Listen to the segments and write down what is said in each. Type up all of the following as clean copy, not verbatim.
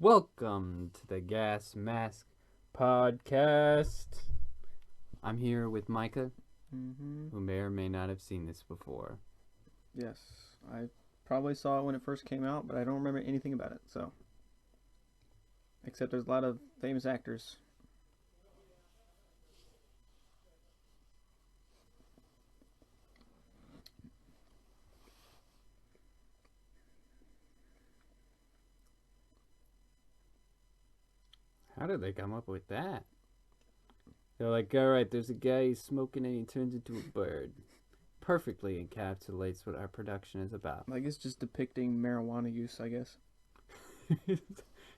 Welcome to the Gas Mask Podcast. I'm here with Micah, who may or may not have seen this before. Yes, I probably saw it when it first came out, but I don't remember anything about it, so. Except there's a lot of famous actors. How did they come up with that? They're like, alright, there's a guy, he's smoking and he turns into a bird. Perfectly encapsulates what our production is about. Like, it's just depicting marijuana use, I guess.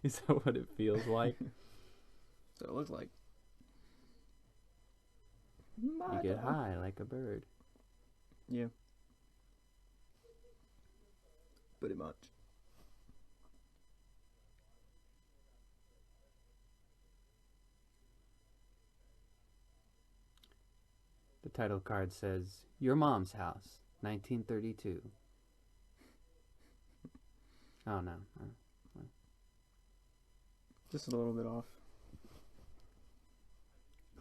Is that what it feels like? So it looks like. You get high like a bird. Yeah. Pretty much. The title card says, Your Mom's House, 1932. Oh, no. Just a little bit off.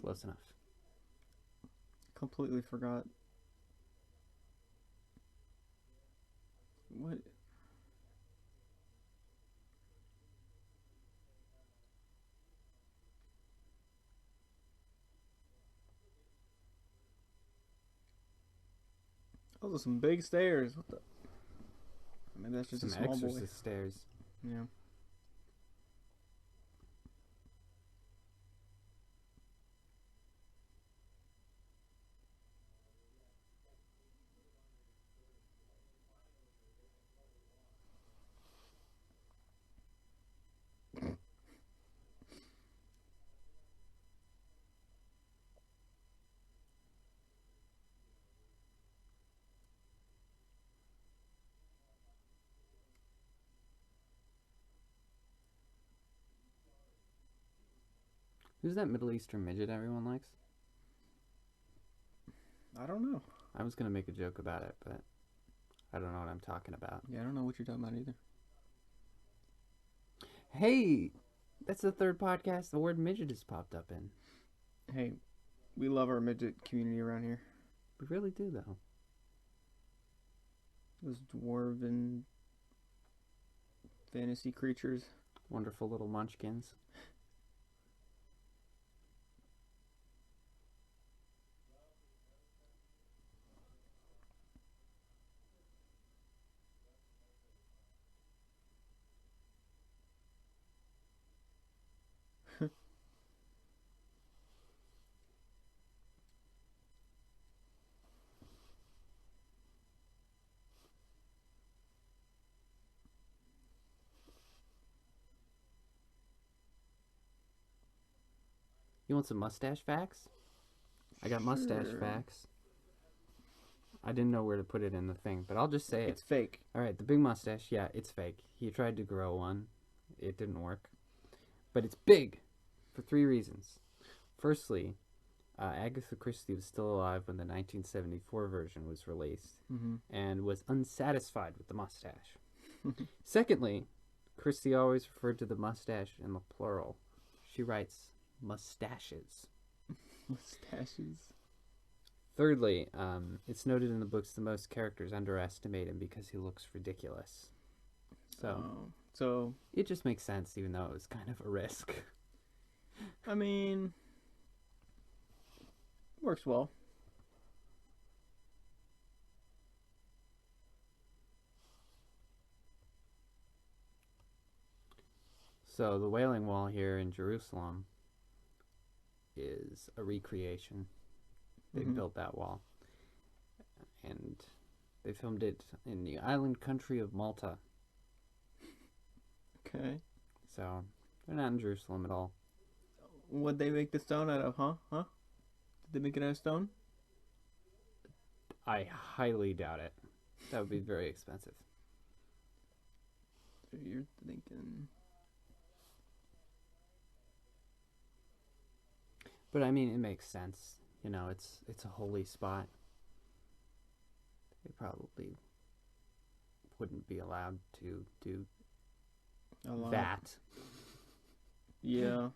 Close enough. Completely forgot. What? Those are some big stairs. What the? Maybe that's just Some a small exorcist boy. stairs. Yeah. Who's that Middle Eastern midget everyone likes? I don't know. I was going to make a joke about it, but I don't know what I'm talking about. Yeah, I don't know what you're talking about either. Hey, that's the third podcast the word midget has popped up in. Hey, we love our midget community around here. We really do, though. Those dwarven fantasy creatures. Wonderful little munchkins. You want some mustache facts? I got mustache Sure. facts. I didn't know where to put it in the thing, but I'll just say It's it. fake. All right, the big mustache, yeah, it's fake. He tried to grow one. It didn't work. But it's big for three reasons. Firstly, Agatha Christie was still alive when the 1974 version was released and was unsatisfied with the mustache. Secondly, Christie always referred to the mustache in the plural. She writes mustaches. Mustaches. Thirdly, it's noted in the books the most characters underestimate him because he looks ridiculous. So it just makes sense, even though it was kind of a risk. I mean, works well. So the Wailing Wall here in Jerusalem is a recreation. They built that wall. And they filmed it in the island country of Malta. Okay. So they're not in Jerusalem at all. What'd they make the stone out of, huh? Did they make it out of stone? I highly doubt it. That would be very expensive. So you're thinking. But I mean, it makes sense. You know, it's a holy spot. They probably wouldn't be allowed to do that. Yeah.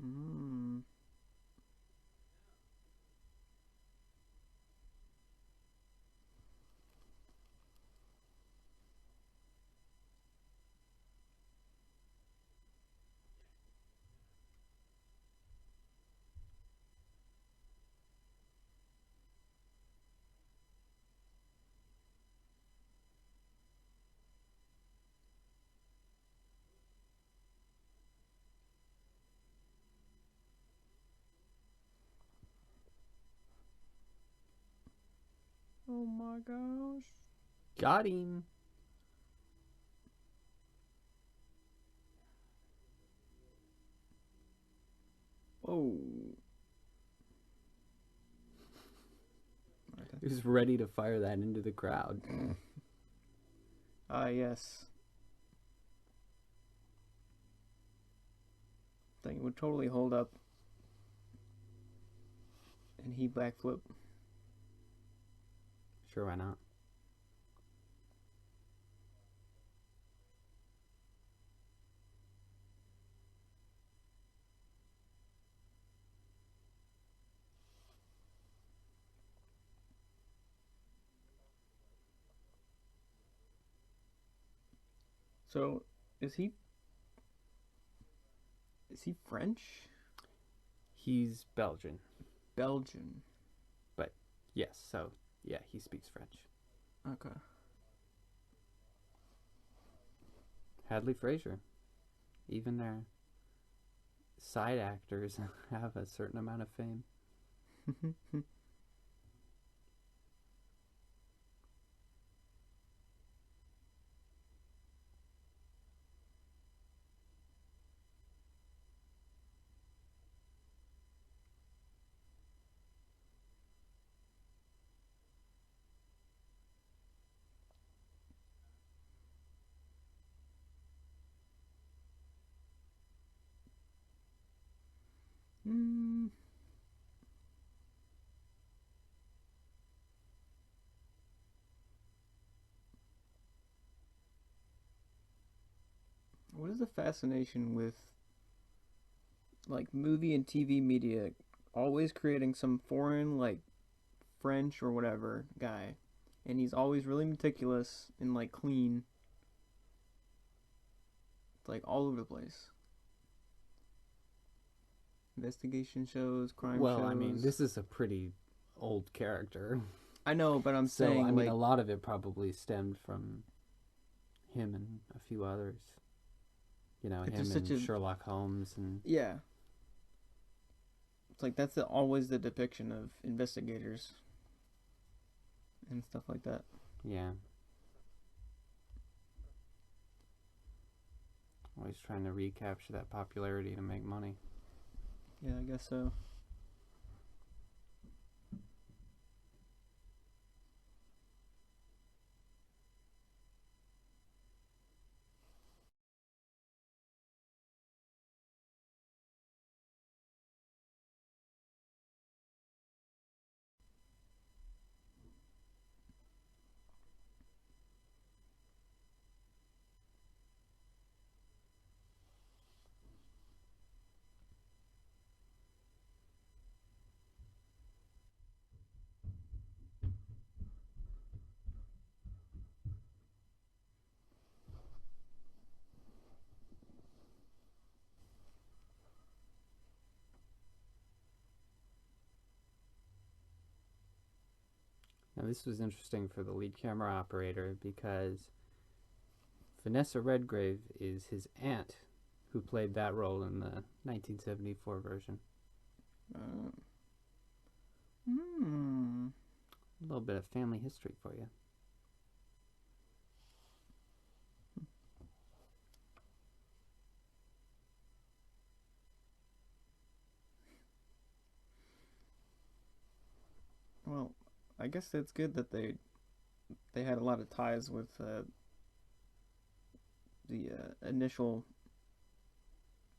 Mm. Oh my gosh. Got him. Whoa. He was ready to fire that into the crowd. Ah, yes. Thing would totally hold up. And he backflip. Sure, why not? So, is he is he French? He's Belgian. Belgian. But yes, so yeah, he speaks French. Okay. Hadley Fraser. Even their side actors have a certain amount of fame. mm. What is the fascination with like movie and TV media always creating some foreign like French or whatever guy, and he's always really meticulous and like clean, like all over the place. Investigation shows, crime Well, I mean, shows. this is a pretty old character. I know, but I'm So, I saying mean, a like lot of it probably stemmed from him and a few others. You know, it's him just such and a Sherlock Holmes and yeah. It's like that's always the depiction of investigators and stuff like that. yeah, always trying to recapture that popularity to make money. Yeah, I guess so. Now, this was interesting for the lead camera operator because Vanessa Redgrave is his aunt who played that role in the 1974 version. Uh, hmm. A little bit of family history for you. Well, I guess it's good that they had a lot of ties with the initial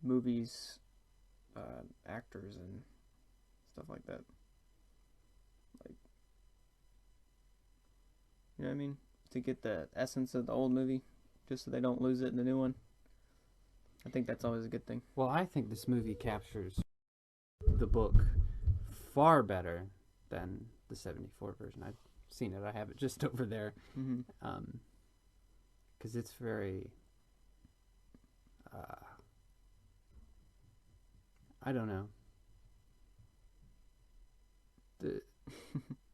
movies, actors and stuff like that. Like, you know what I mean? To get the essence of the old movie, just so they don't lose it in the new one. I think that's always a good thing. Well, I think this movie captures the book far better than the 74 version. I've seen it. I have it just over there. Mm-hmm. Because it's very... I don't know.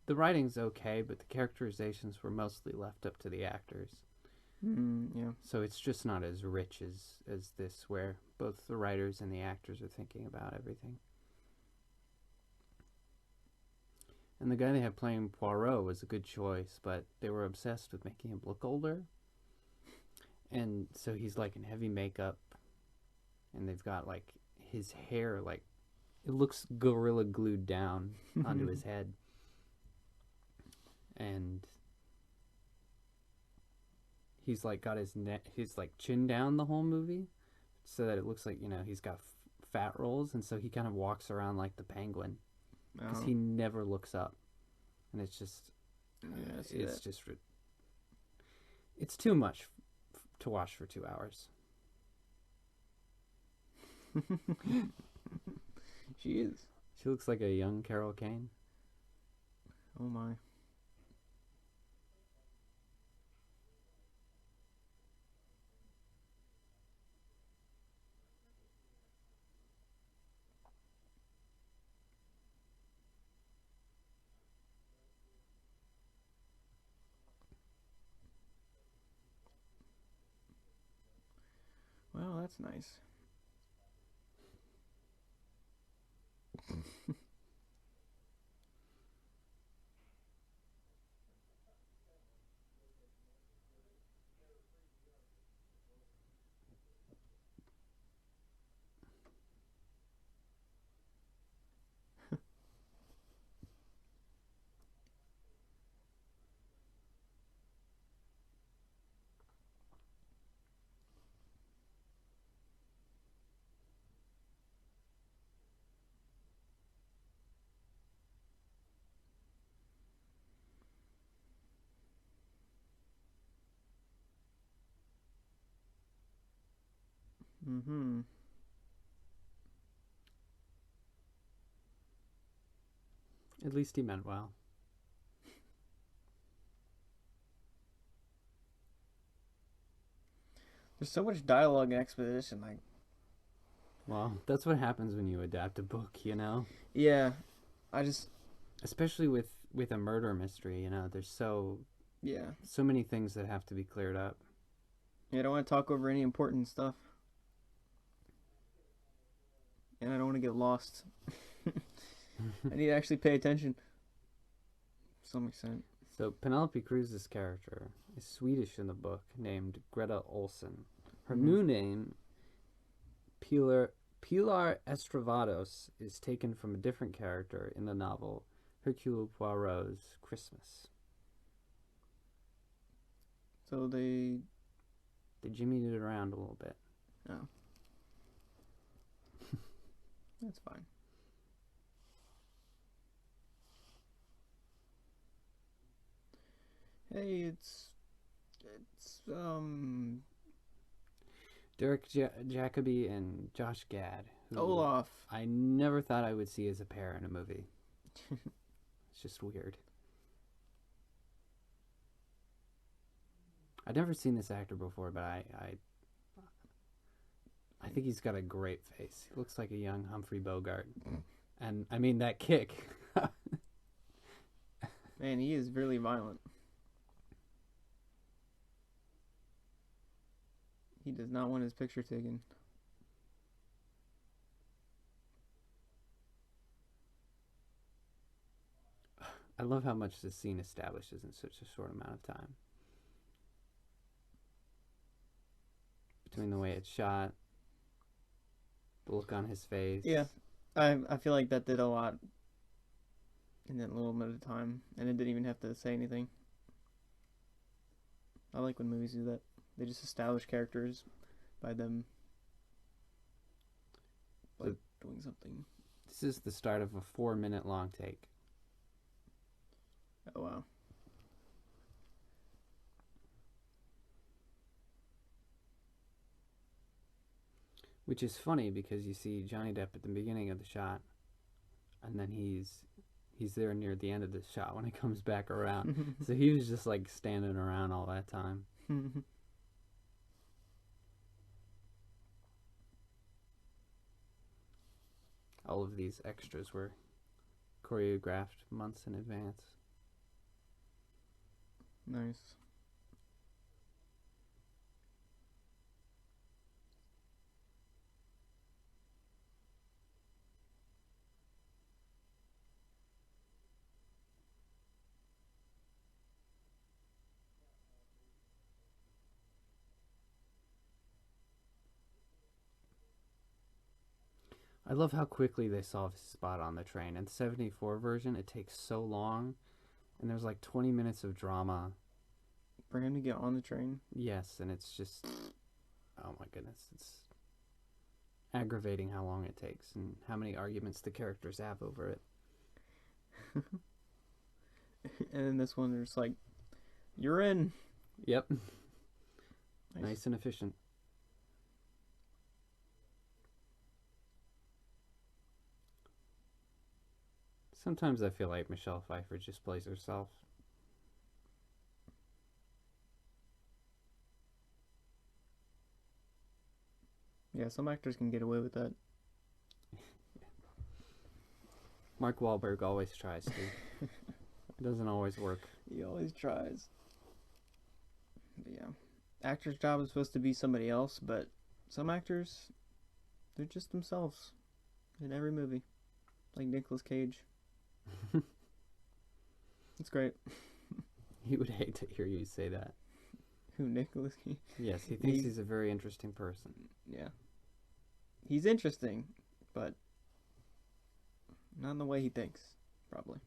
The writing's okay, but the characterizations were mostly left up to the actors. Yeah. So it's just not as rich as this, where both the writers and the actors are thinking about everything. And the guy they had playing Poirot was a good choice, but they were obsessed with making him look older. And so he's like in heavy makeup, and they've got like his hair, like it looks gorilla glued down onto his head. And he's like got his like chin down the whole movie, so that it looks like, you know, he's got fat rolls, and so he kind of walks around like the penguin because he never looks up, and it's just it's too much to watch for 2 hours. She is. She looks like a young Carol Kane. Oh my. Well, that's nice. Mm-hmm. At least he meant well. There's so much dialogue and exposition. Like, Well, that's what happens when you adapt a book, you know? yeah, Especially with a murder mystery, you know, there's so yeah. many things that have to be cleared up. I don't want to talk over any important stuff, and I don't want to get lost. I need to actually pay attention to some extent. So Penelope Cruz's character is Swedish in the book, named Greta Olsen. Her new name, Pilar Estravados, is taken from a different character in the novel Hercule Poirot's Christmas. So they jimmied it around a little bit. Oh. That's fine. Hey, it's Derek Jacobi and Josh Gad, who Olaf. I never thought I would see as a pair in a movie. It's just weird. I'd never seen this actor before, but I think he's got a great face. He looks like a young Humphrey Bogart. And I mean, that kick. Man, he is really violent. He does not want his picture taken. I love how much this scene establishes in such a short amount of time. Between the way it's shot, the look on his face. Yeah, I feel like that did a lot in that little bit of time, and it didn't even have to say anything. I like when movies do that. They just establish characters by them doing something. This is the start of a 4-minute long take. Oh wow. Which is funny because you see Johnny Depp at the beginning of the shot, and then he's there near the end of the shot when it comes back around. So he was just like standing around all that time. All of these extras were choreographed months in advance. Nice. I love how quickly they solve his spot on the train. In the 74 version, it takes so long, and there's like 20 minutes of drama. For him to get on the train? Yes, and it's just, oh my goodness, it's aggravating how long it takes and how many arguments the characters have over it. And then this one, they're just like, you're in. Yep. Nice and efficient. Sometimes I feel like Michelle Pfeiffer just plays herself. Yeah, some actors can get away with that. Mark Wahlberg always tries to. It doesn't always work. He always tries. But yeah. Actor's job is supposed to be somebody else, but some actors, they're just themselves in every movie. Like Nicolas Cage. It's great. He would hate to hear you say that. Who, Nicolas Cage? Yes, he thinks he's a very interesting person. Yeah. He's interesting, but not in the way he thinks, probably.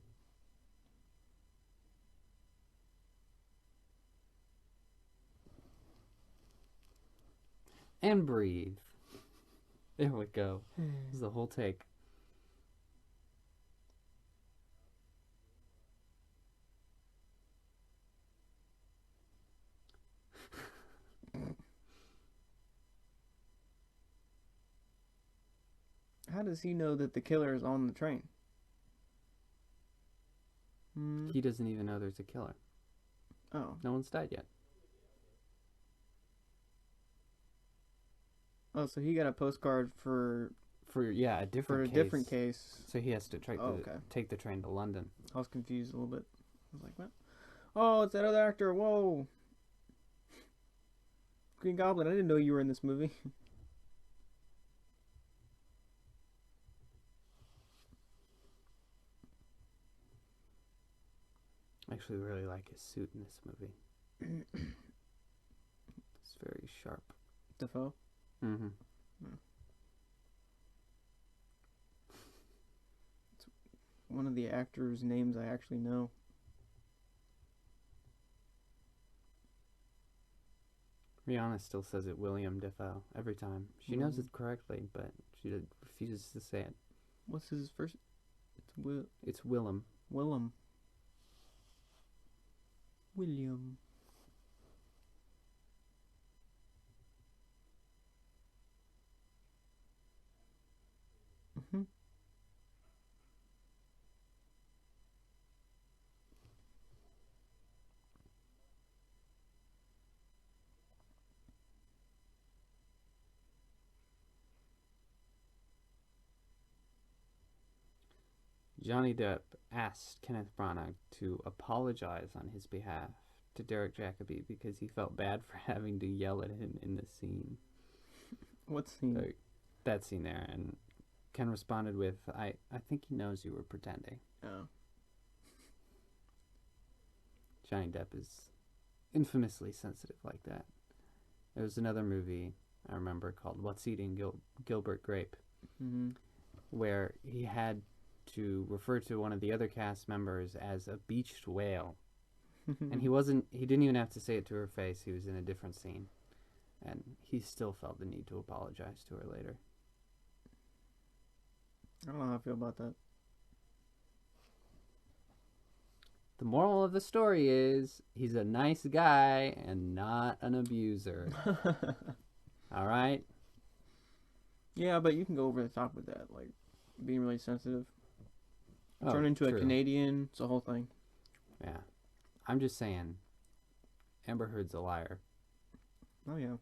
And breathe. There we go. This is the whole take. How does he know that the killer is on the train? He doesn't even know there's a killer. Oh. No one's died yet. Oh, so he got a postcard for a different case. So he has to take the train to London. I was confused a little bit. I was like, what? Oh, it's that other actor. Whoa. Green Goblin, I didn't know you were in this movie. I actually really like his suit in this movie. It's very sharp. Defoe? Mm-hmm. Yeah. It's one of the actors' names I actually know. Rihanna still says it William Defoe every time. She knows it correctly, but she refuses to say it. What's his first? It's Willem. Willem. William. Mm-hmm. Johnny Depp asked Kenneth Branagh to apologize on his behalf to Derek Jacobi because he felt bad for having to yell at him in the scene. What scene? So, that scene there, and Ken responded with, I think he knows you were pretending. Oh. Johnny Depp is infamously sensitive like that. There was another movie I remember called What's Eating Gilbert Grape, where he had to refer to one of the other cast members as a beached whale. And he didn't even have to say it to her face. He was in a different scene. And he still felt the need to apologize to her later. I don't know how I feel about that. The moral of the story is he's a nice guy and not an abuser. All right? Yeah, but you can go over the top with that, like being really sensitive. Oh, Turn into true. a Canadian. It's a whole thing. Yeah. I'm just saying, Amber Heard's a liar. Oh, yeah.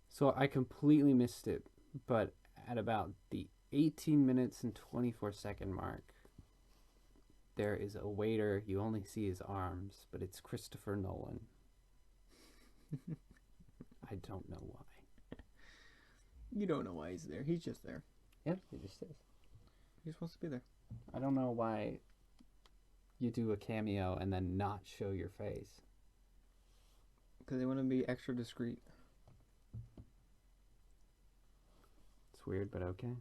So I completely missed it, but at about the 18 minutes and 24-second mark, there is a waiter. You only see his arms, but it's Christopher Nolan. I don't know why. You don't know why he's there. He's just there. Yeah, he just is. He's supposed to be there. I don't know why you do a cameo and then not show your face. Because they want to be extra discreet. It's weird, but okay.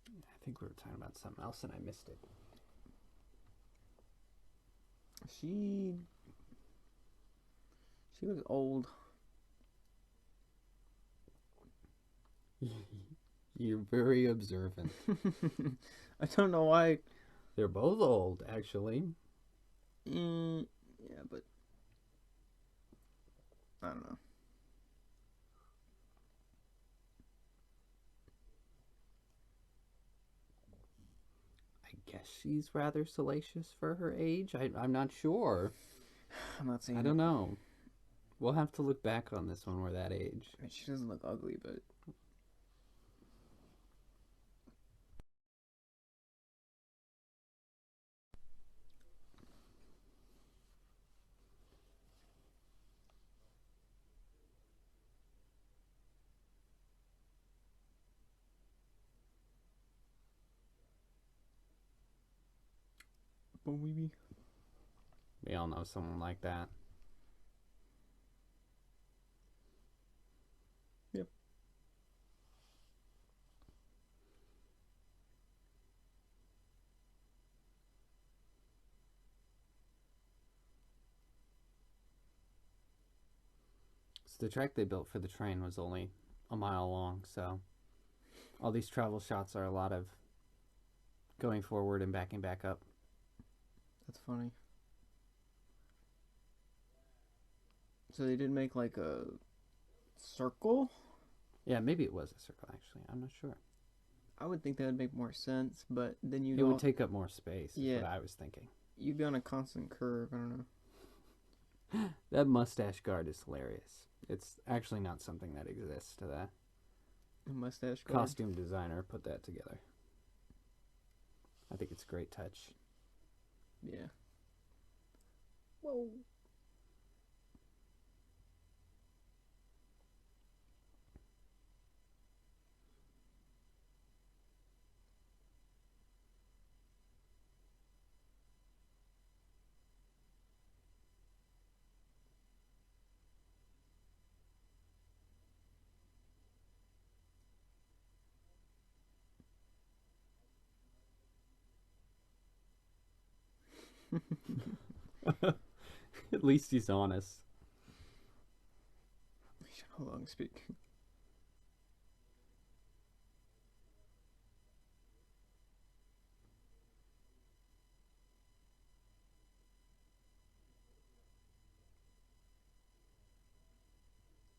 I think we were talking about something else and I missed it. She looks old. You're very observant. I don't know why. They're both old, actually. Yeah, but I don't know. I guess she's rather salacious for her age. I'm not sure. I'm not saying. I don't know. We'll have to look back on this when we're that age. I mean, she doesn't look ugly, but maybe. We all know someone like that. Yep. So the track they built for the train was only a mile long, so all these travel shots are a lot of going forward and backing back up. That's funny. So they did make like a circle? Yeah, maybe it was a circle, actually. I'm not sure. I would think that would make more sense, but then It would take up more space, is Yeah. what I was thinking. you'd be on a constant curve. I don't know. That mustache guard is hilarious. It's actually not something that exists. The A mustache guard. costume designer put that together. I think it's a great touch. Yeah. Whoa. At least he's honest. How long speak?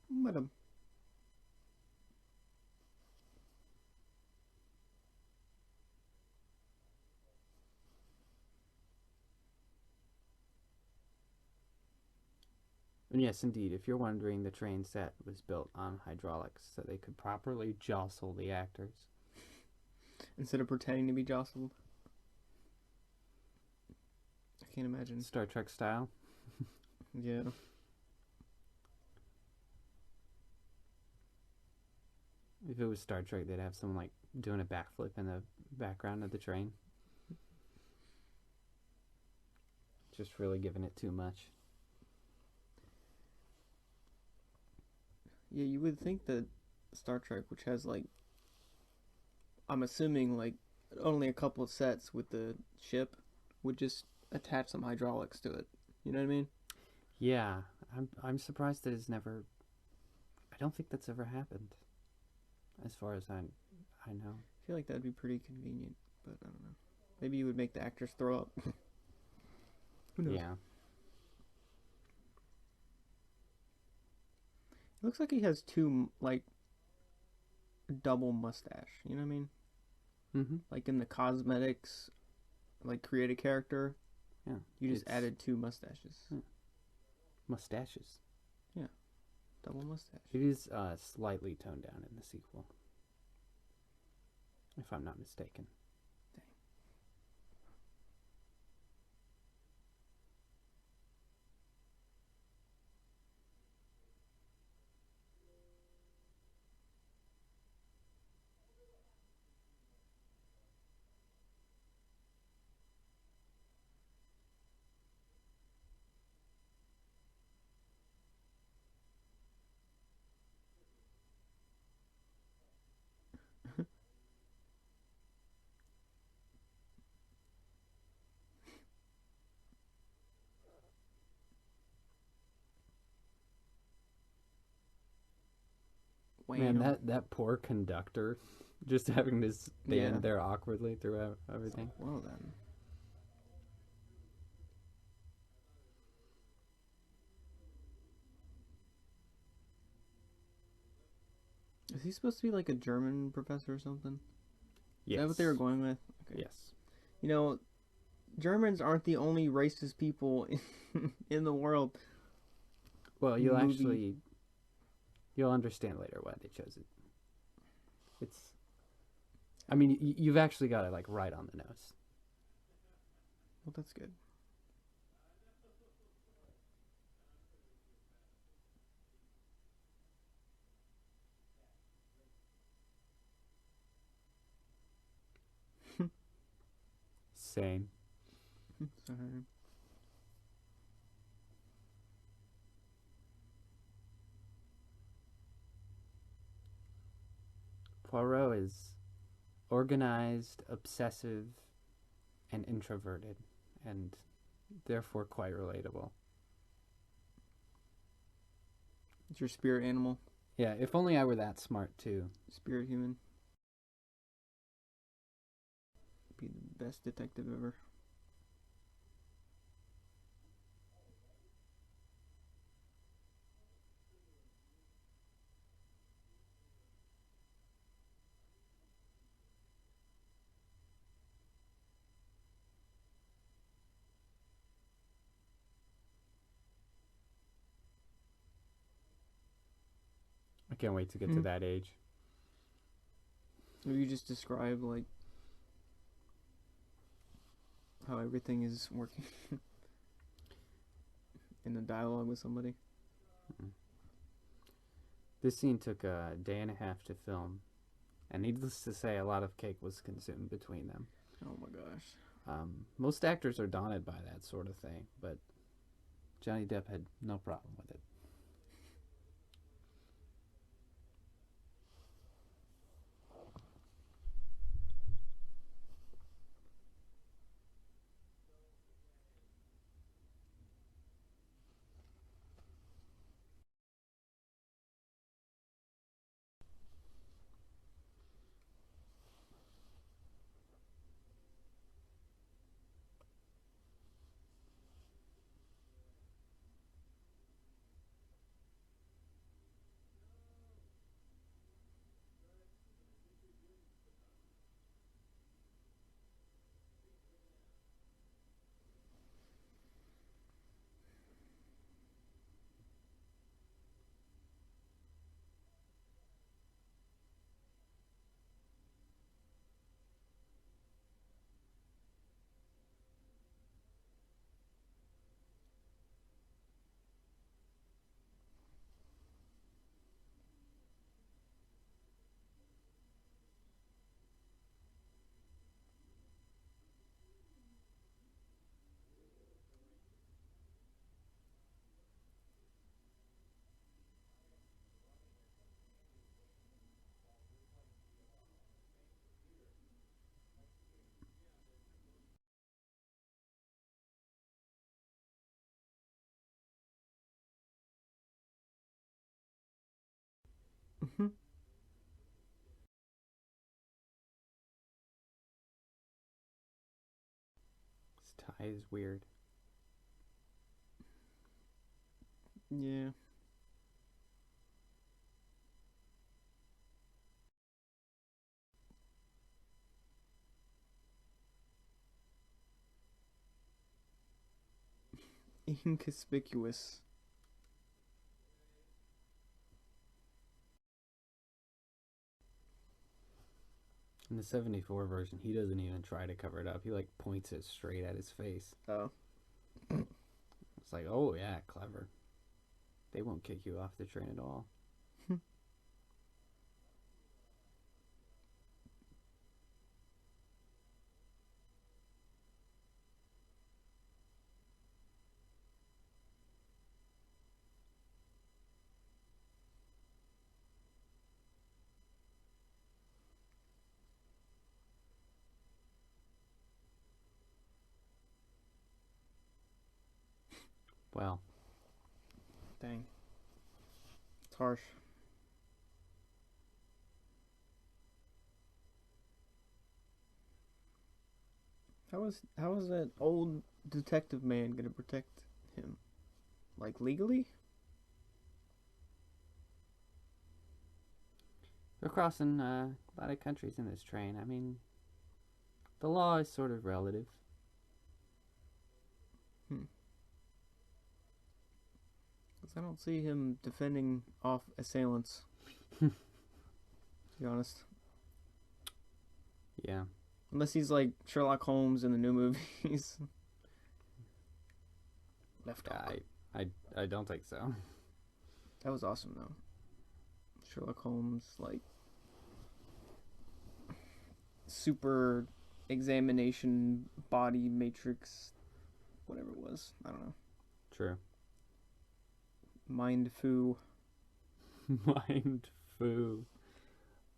Madam. And yes, indeed, if you're wondering, the train set was built on hydraulics so they could properly jostle the actors. Instead of pretending to be jostled. I can't imagine. Star Trek style. Yeah. If it was Star Trek, they'd have someone like doing a backflip in the background of the train. Just really giving it too much. Yeah, you would think that Star Trek, which has like, I'm assuming like only a couple of sets with the ship, would just attach some hydraulics to it. You know what I mean? Yeah, I'm surprised that it's never. I don't think that's ever happened, as far as I know. I feel like that'd be pretty convenient, but I don't know. Maybe you would make the actors throw up. Who knows? Yeah. It looks like he has two like double mustache. You know what I mean? Mm-hmm. Like in the cosmetics, like create a character. Yeah. You just It's added two mustaches. mustaches. Double mustache. It is slightly toned down in the sequel, if I'm not mistaken. Man, Wham. that poor conductor, just having to stand Yeah. there awkwardly throughout everything. Well then. Is he supposed to be like a German professor or something? Is that what they were going with? Okay. Yes. You know, Germans aren't the only racist people in the world. Well, you'll Movie. actually you'll understand later why they chose it. It's. I mean, you've actually got it like right on the nose. Well, that's good. Same. Sorry. Poirot is organized, obsessive, and introverted, and therefore quite relatable. It's your spirit animal, Yeah, if only I were that smart too. spirit human. Be the best detective ever. I can't wait to get to that age. Or you just describe like how everything is working in a dialogue with somebody. This scene took a day and a half to film, and needless to say, a lot of cake was consumed between them. Oh my gosh. Most actors are daunted by that sort of thing, but Johnny Depp had no problem with it. His tie is weird. Yeah. Inconspicuous. In the 74 version, he doesn't even try to cover it up. He like points it straight at his face. Oh. It's like, oh yeah, clever. They won't kick you off the train at all. Well, Dang. It's harsh. How is that old detective man gonna protect him? Like legally? we're crossing a lot of countries in this train. I mean, the law is sort of relative. Hmm. Because I don't see him defending off assailants. To be honest. Yeah. Unless he's like Sherlock Holmes in the new movies. Left hook. I don't think so. That was awesome though. Sherlock Holmes, like super examination body matrix, whatever it was. I don't know. True. Mind foo. Mind foo.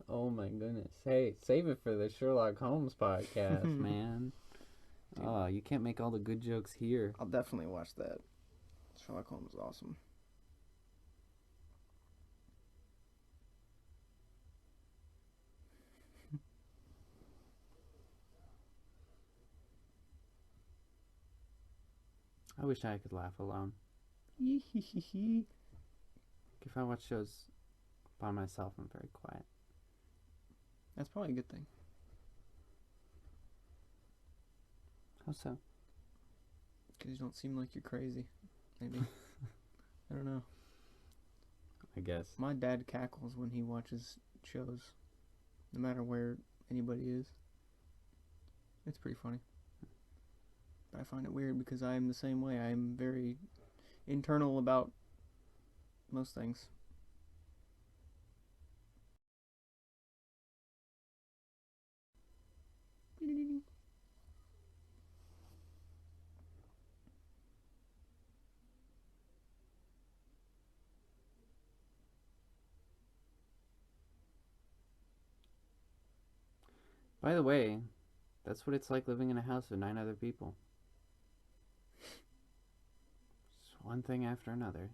Oh my goodness. Hey, save it for the Sherlock Holmes podcast, man. Dude. Oh, you can't make all the good jokes here. I'll definitely watch that. Sherlock Holmes is awesome. I wish I could laugh alone. If I watch shows by myself, I'm very quiet. That's probably a good thing. How so? Because you don't seem like you're crazy. Maybe. I don't know. I guess. My dad cackles when he watches shows, no matter where anybody is. It's pretty funny. But I find it weird because I am the same way. I am very internal about most things. By the way, that's what it's like living in a house with 9 other people. It's one thing after another.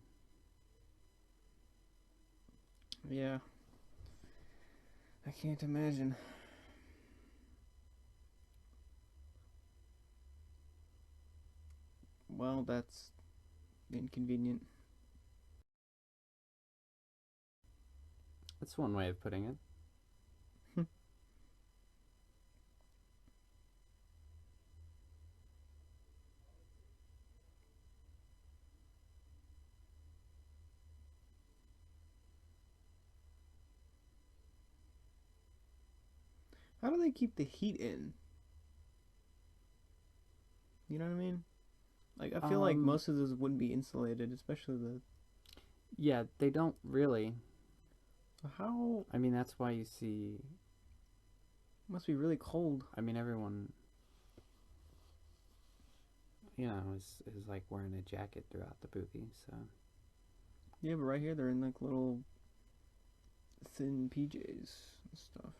Yeah. I can't imagine. Well, that's inconvenient. That's one way of putting it. How do they keep the heat in? You know what I mean? Like, I feel like most of those wouldn't be insulated, especially the. Yeah, they don't really. How? I mean, that's why you see. Must be really cold. I mean, everyone, is like wearing a jacket throughout the movie. So Yeah, but right here they're in like little thin PJs and stuff.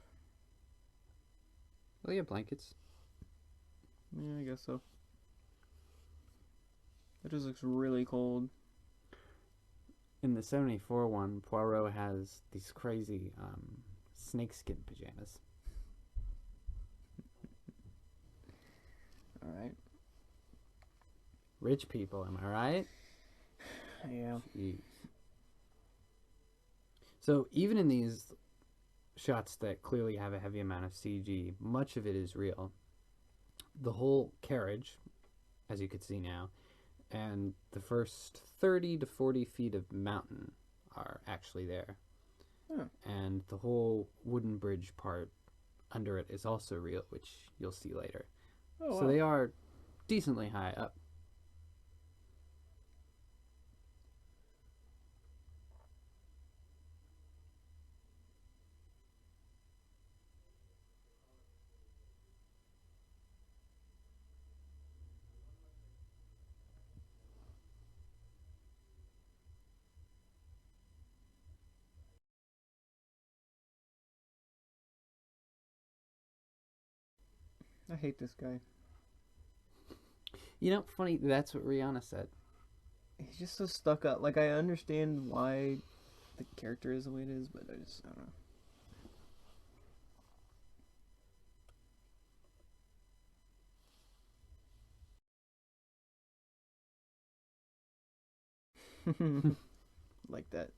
well, yeah, blankets. Yeah, I guess so. It just looks really cold. In the 74 one, Poirot has these crazy snakeskin pajamas. All right. Rich people, am I right? Yeah. Jeez. So even in these shots that clearly have a heavy amount of CG, much of it is real. The whole carriage, as you could see now, and the first 30 to 40 feet of mountain are actually there. Huh. And the whole wooden bridge part under it is also real, which you'll see later. Oh So wow. they are decently high up. I hate this guy. You know, funny, that's what Rihanna said. He's just so stuck up. Like I understand why the character is the way it is, but I don't know. Like that.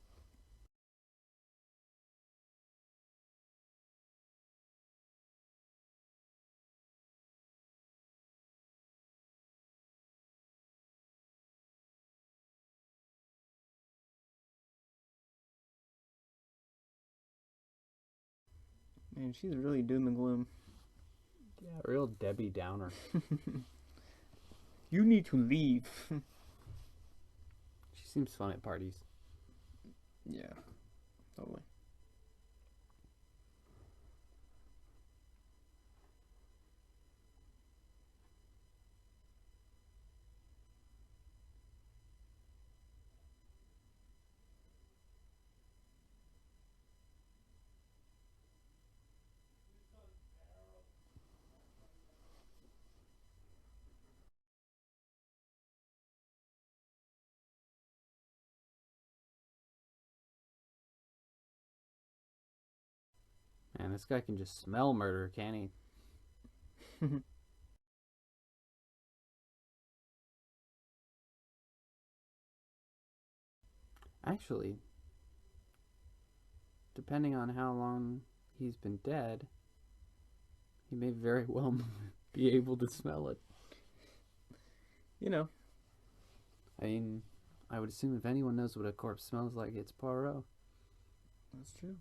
Man, she's really doom and gloom. Yeah, real Debbie Downer. You need to leave. She seems fun at parties. Yeah, totally. Man, this guy can just smell murder, can't he? Actually, depending on how long he's been dead, he may very well be able to smell it. You know, I mean, I would assume if anyone knows what a corpse smells like, it's Poirot. that's true.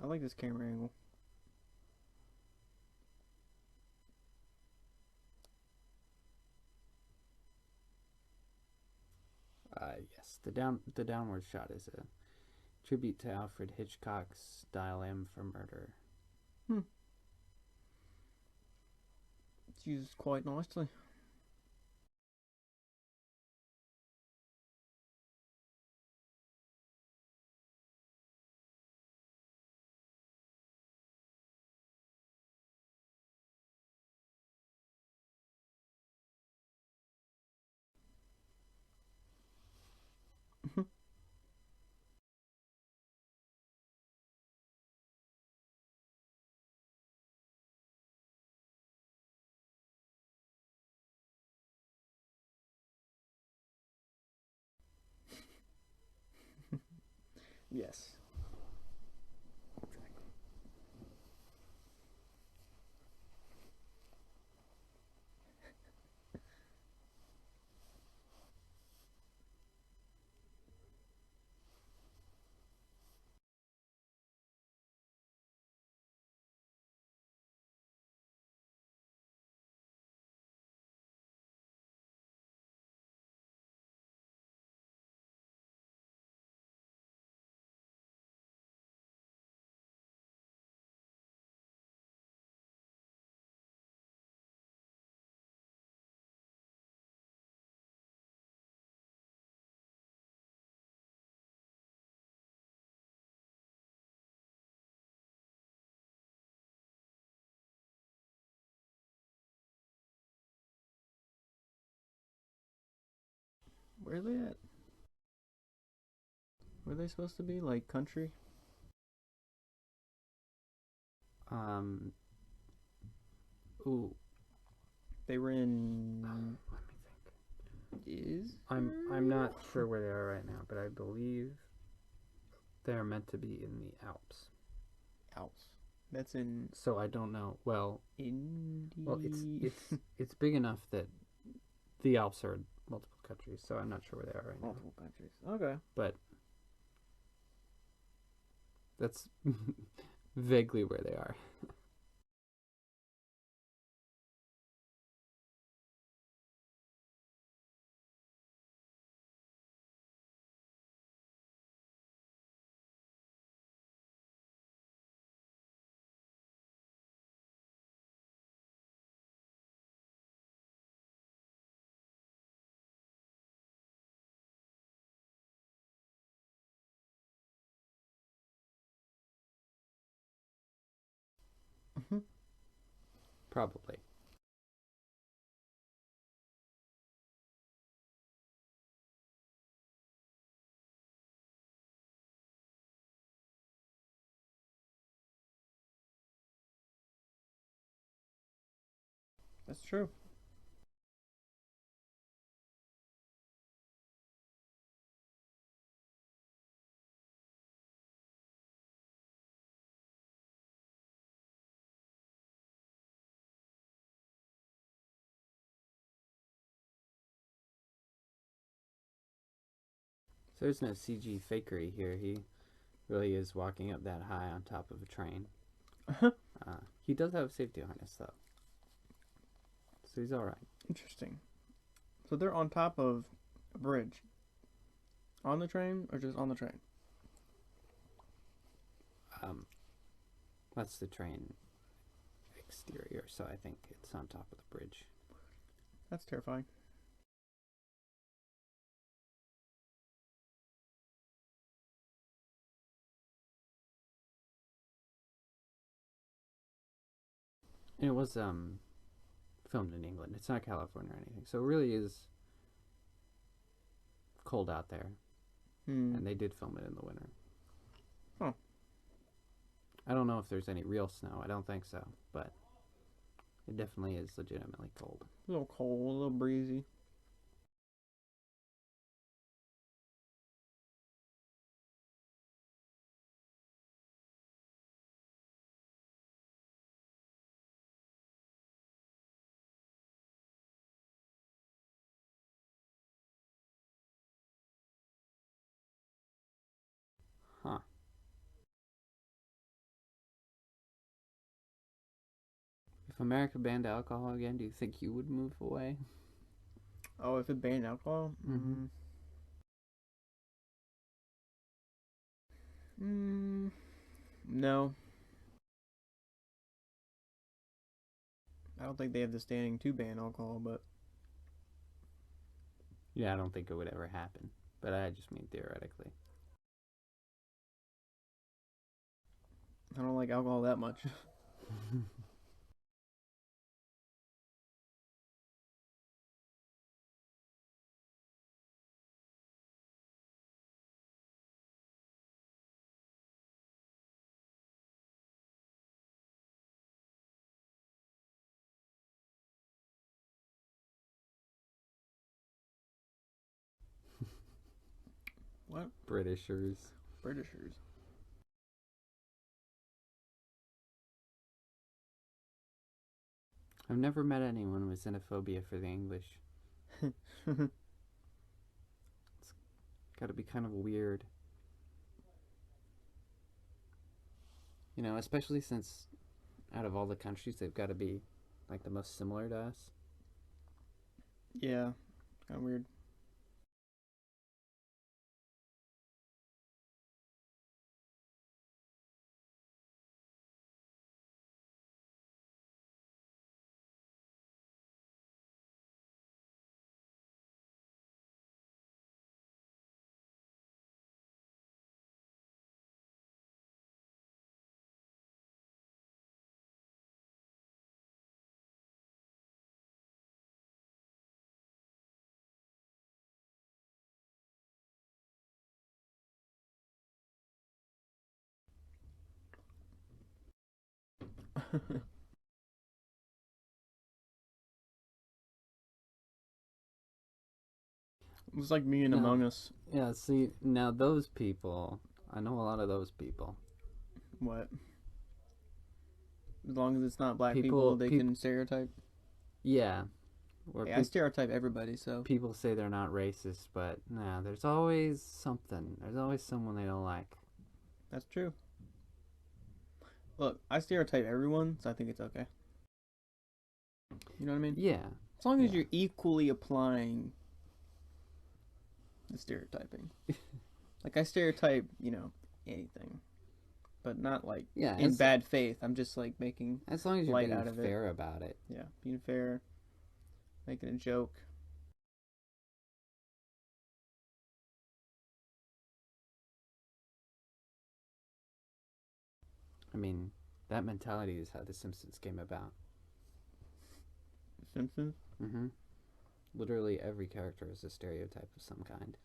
I like this camera angle. Yes, the downward shot is a tribute to Alfred Hitchcock's Dial M for Murder. Hmm. It's used quite nicely. Yes. Where are they at? Where are they supposed to be? Like country? Um. Ooh. They were in. Let me think. Is I'm not sure where they are right now, but I believe they're meant to be in the Alps. Alps. That's in So I don't know. Well, India. it's big enough that the Alps are in multiple countries. So I'm not sure where they are right now. multiple countries. Okay. But that's vaguely where they are. Probably. That's true. So there's no CG fakery here. He really is walking up that high on top of a train. He does have a safety harness though, so he's all right. Interesting. So they're on top of a bridge. On the train or just on the train? Um, that's the train exterior, so I think it's on top of the bridge. That's terrifying. And it was filmed in England. It's not California or anything, so it really is cold out there. And they did film it in the winter. Huh. I don't know if there's any real snow. I don't think so, but it definitely is legitimately cold. A little cold, a little breezy. Huh. If America banned alcohol again, do you think you would move away? Oh, if it banned alcohol? Mm-hmm. No. I don't think they have the standing to ban alcohol, but Yeah, I don't think it would ever happen, but I just mean theoretically. I don't like alcohol that much. What? Britishers. Britishers. I've never met anyone with xenophobia for the English. Gotta be kind of weird. You know, especially since out of all the countries, they've got to be like the most similar to us. Yeah, kind of weird. It's like me and Now, Among Us. yeah, see, now those people, I know a lot of those people. What? As long as it's not black people, People, they people, can stereotype. yeah, where Hey, I stereotype everybody, so people say they're not racist, but nah, there's always something. There's always someone they don't like. that's true. Look, I stereotype everyone, so I think it's okay. You know what I mean? Yeah, As long as yeah, you're equally applying the stereotyping. Like I stereotype, anything, but not like yeah. in bad faith. I'm just like making As long as you're light being out of it. fair about it. Yeah, being fair, making a joke. I mean, that mentality is how The Simpsons came about. Simpsons. Mm-hmm. Literally every character is a stereotype of some kind.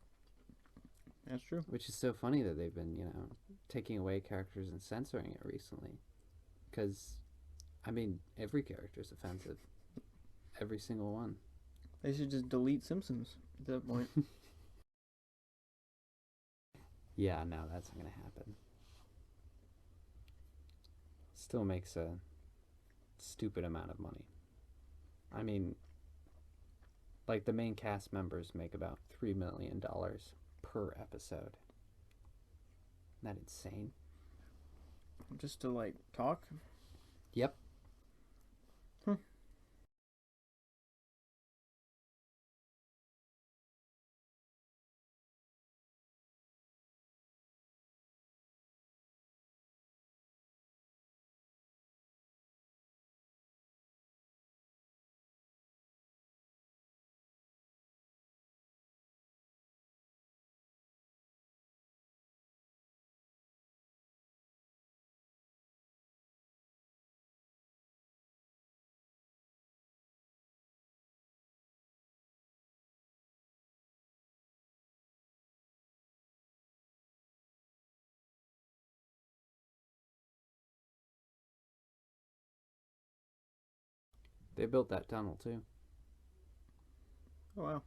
That's true. Which is so funny that they've been, taking away characters and censoring it recently. Because, I mean, every character is offensive. Every single one. They should just delete Simpsons at that point. Yeah, no, that's not going to happen. Still makes a stupid amount of money. I mean, like the main cast members make about $3 million per episode. Isn't that insane? Just to like talk. Yep. Hmm. They built that tunnel too. Oh wow.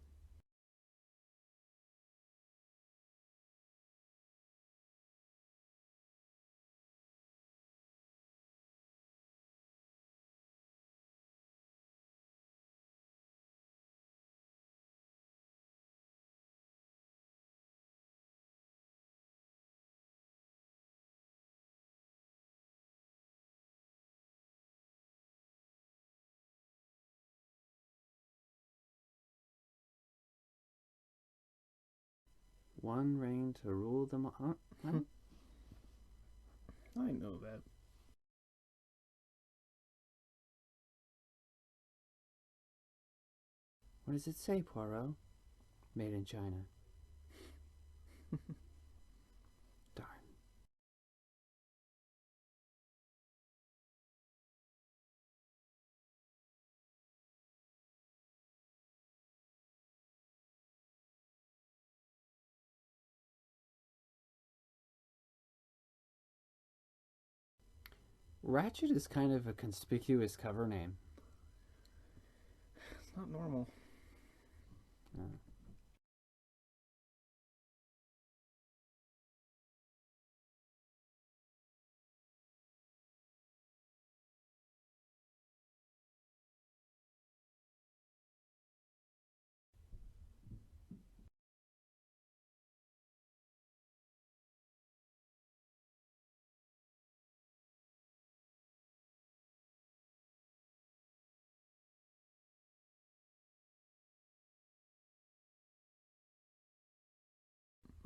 One reign to rule them all. Huh? I know that. What does it say, Poirot? Made in China. Darn. Ratchet is kind of a conspicuous cover name. It's not normal. Uh,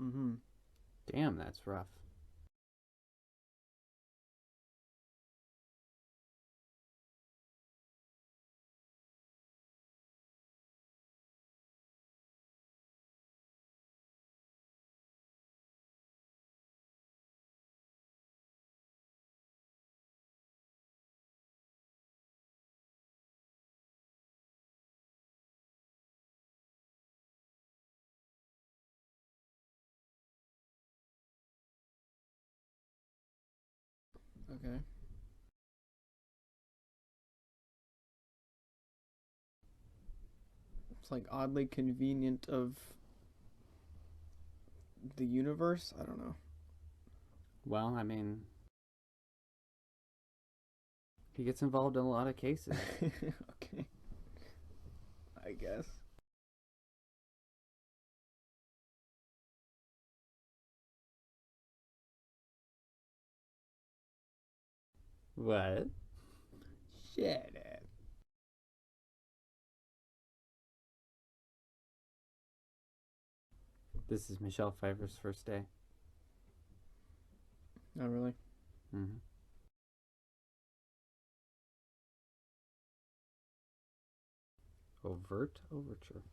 Mm-hmm. Damn, that's rough. Okay. It's like oddly convenient of the universe. I don't know. Well, I mean, he gets involved in a lot of cases. Okay, I guess. What? Shut up. This is Michelle Pfeiffer's first day. Not really. Mm-hmm. Overt overture.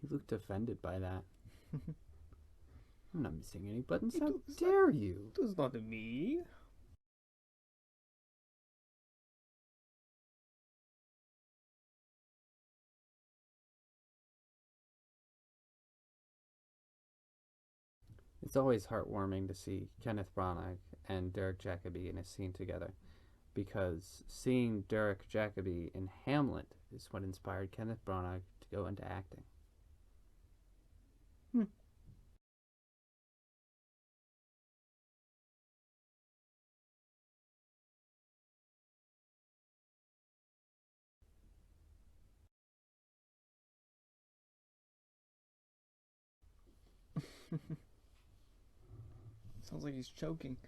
He looked offended by that. I'm not missing any buttons. How dare you? It was not me. It's always heartwarming to see Kenneth Branagh and Derek Jacobi in a scene together, because seeing Derek Jacobi in Hamlet is what inspired Kenneth Branagh to go into acting. Hmm. Sounds like he's choking.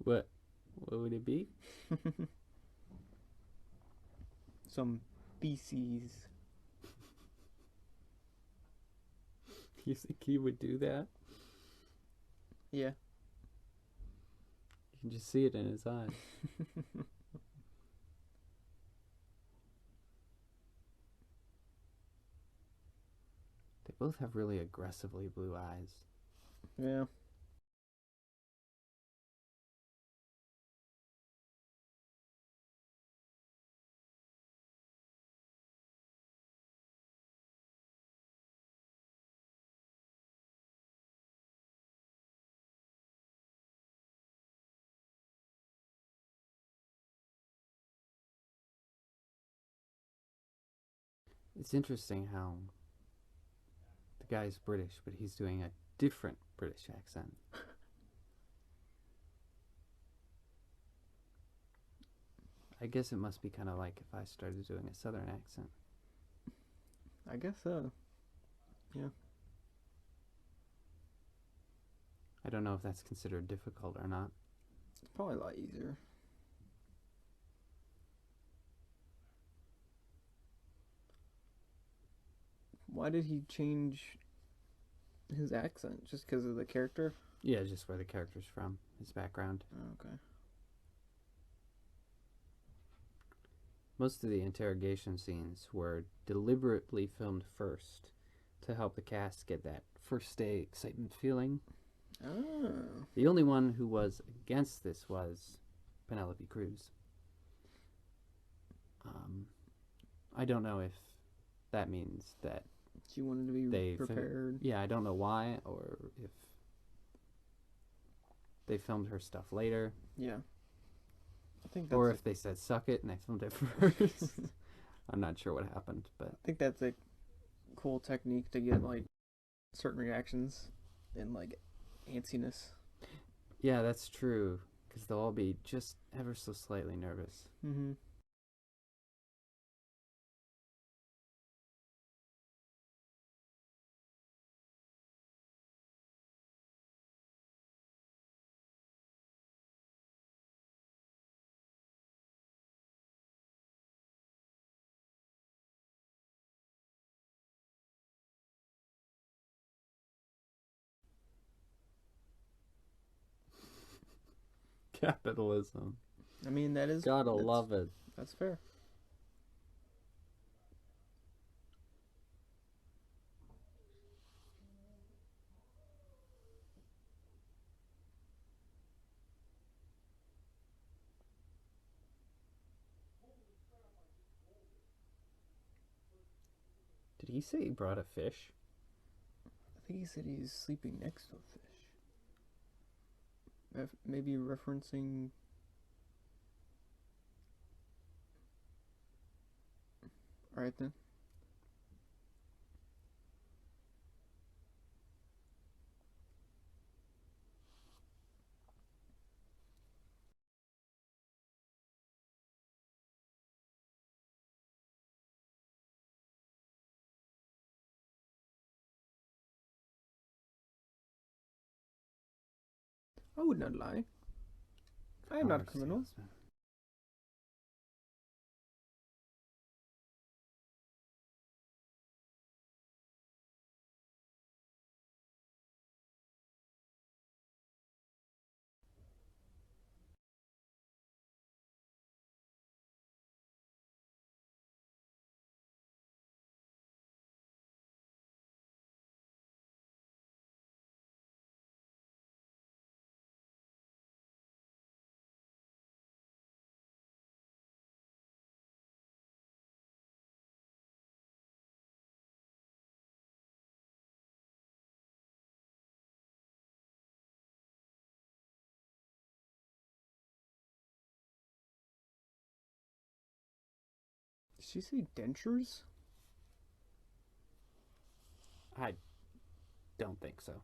What? What would it be? Some feces. You think he would do that? Yeah. You can just see it in his eyes. They both have really aggressively blue eyes. Yeah. It's interesting how the guy's British, but he's doing a different British accent. I guess it must be kind of like if I started doing a southern accent. I guess so. Yeah. I don't know if that's considered difficult or not. It's probably a lot easier. Why did he change his accent? Just because of the character? Yeah, just where the character's from, his background. Oh, okay. Most of the interrogation scenes were deliberately filmed first to help the cast get that first day excitement feeling. Oh. The only one who was against this was Penelope Cruz. I don't know if that means that She wanted to be prepared. yeah, I don't know why, or if they filmed her stuff later. Yeah. I think that's or if they said suck it and they filmed it first. I'm not sure what happened, but I think that's a cool technique to get like certain reactions and like antsiness. yeah, that's true. Because they'll all be just ever so slightly nervous. Mm-hmm. Capitalism. I mean, Gotta love it. that's fair. Did he say he brought a fish? I think he said he's sleeping next to a fish. Maybe referencing. All right then. I would not lie. I am not a Car criminal. salesman. Did she say dentures? I don't think so.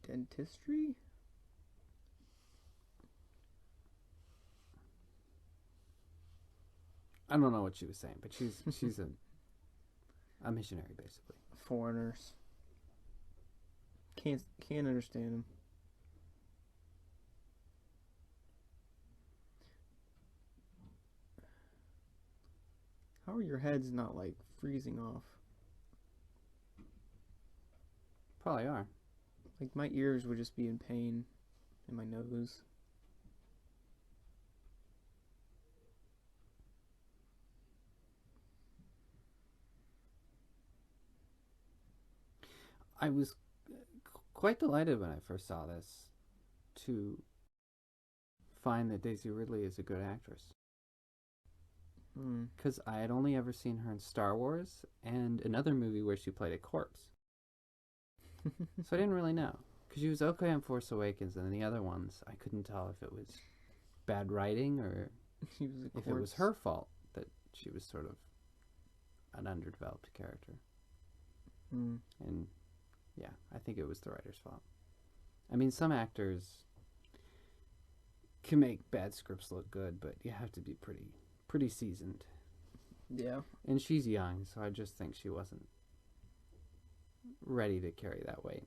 Dentistry? I don't know what she was saying, but she's a missionary basically. Foreigners. Can't understand them. How are your heads not like freezing off? Probably are. Like my ears would just be in pain, and my nose. I was quite delighted when I first saw this to find that Daisy Ridley is a good actress. Hmm. Because I had only ever seen her in Star Wars and another movie where she played a corpse. So I didn't really know. Because she was okay on Force Awakens, and then the other ones, I couldn't tell if it was bad writing or She was a if corpse. it was her fault that she was sort of an underdeveloped character. Hmm. And yeah, I think it was the writer's fault. I mean, some actors can make bad scripts look good, but you have to be pretty seasoned. Yeah. And she's young, so I just think she wasn't ready to carry that weight.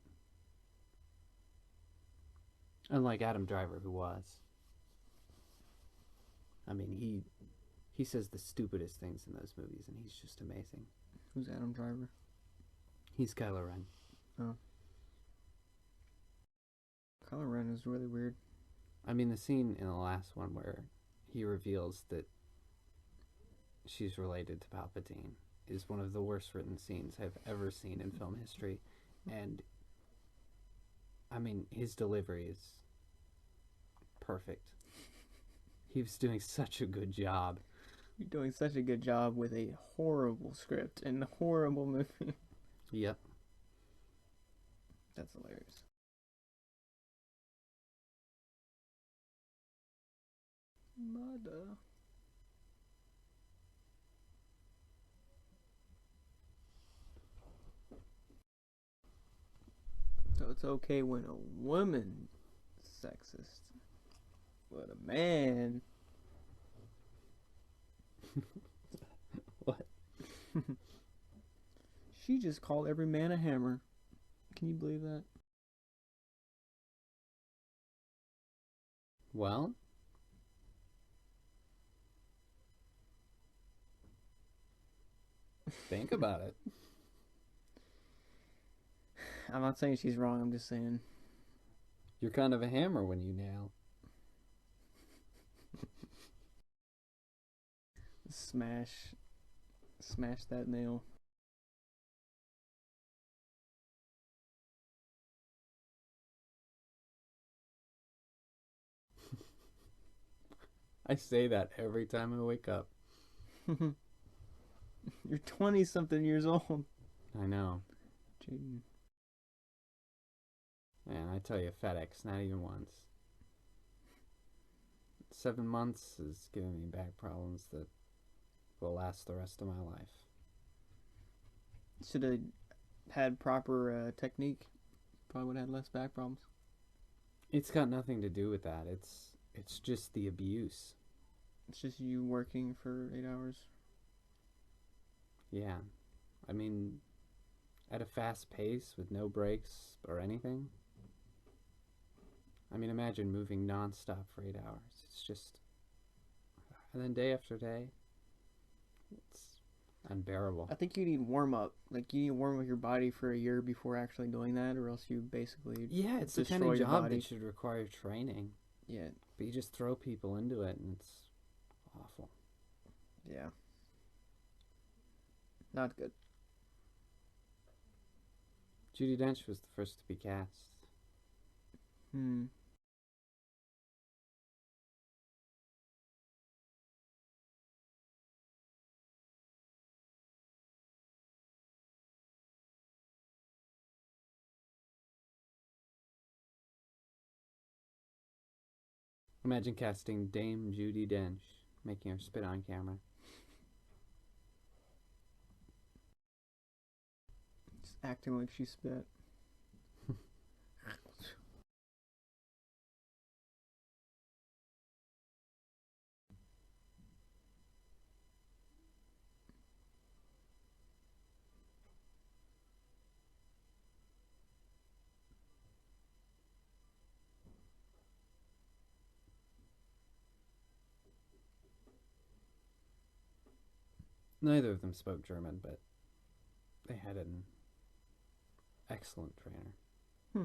Unlike Adam Driver, who was. I mean, he says the stupidest things in those movies, and he's just amazing. Who's Adam Driver? He's Kylo Ren. Oh. Kylo Ren is really weird. I mean, the scene in the last one where he reveals that she's related to Palpatine is one of the worst written scenes I've ever seen in film history. And I mean, his delivery is perfect. He was doing such a good job. You're doing such a good job with a horrible script and a horrible movie. Yep. That's hilarious. Mother. it's okay when a woman's sexist, but a man. What? She just called every man a hammer. Can you believe that? Well, think about it. I'm not saying she's wrong. I'm just saying. You're kind of a hammer when you nail. Smash, smash that nail. I say that every time I wake up. You're 20 something years old. I know. Jaeden. Man, I tell you, FedEx, not even once. 7 months is giving me back problems that will last the rest of my life. Should have had proper technique. Probably would have had less back problems. It's got nothing to do with that. It's just the abuse. It's just you working for 8 hours. Yeah. I mean, at a fast pace with no breaks or anything. I mean, imagine moving nonstop for 8 hours. It's just, and then day after day, it's unbearable. I think you need warm up. Like you need to warm up your body for a year before actually doing that, or else you basically Yeah, it's the kind destroy of your job body. that should require training, Yeah, but you just throw people into it, and it's awful. yeah, not good. Judi Dench was the first to be cast. Hmm. Imagine casting Dame Judi Dench, making her spit on camera. Just acting like she spit. Neither of them spoke German, but they had an excellent trainer. Hmm.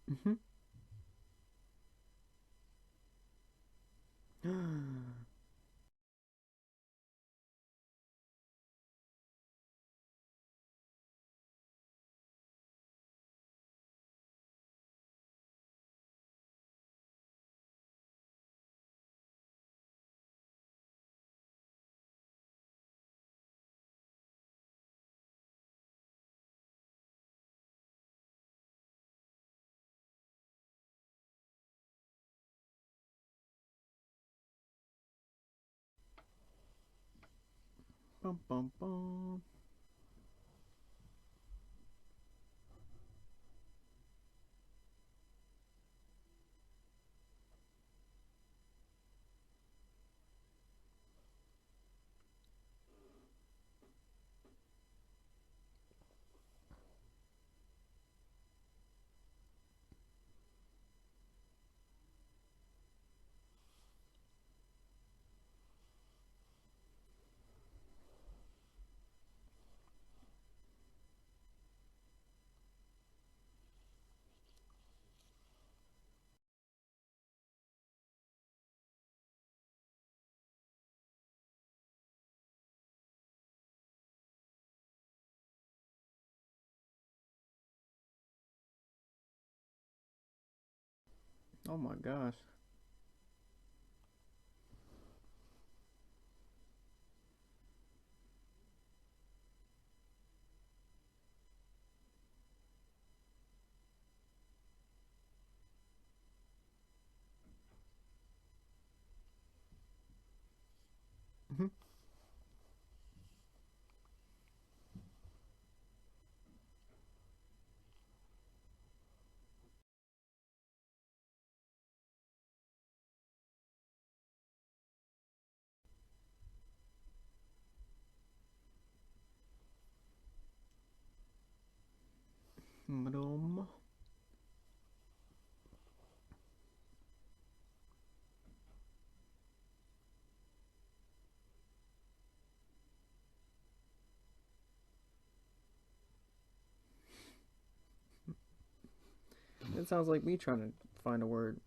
Mhm. Bum bum bum. Oh my gosh. Mhm. Madam. It sounds like me trying to find a word.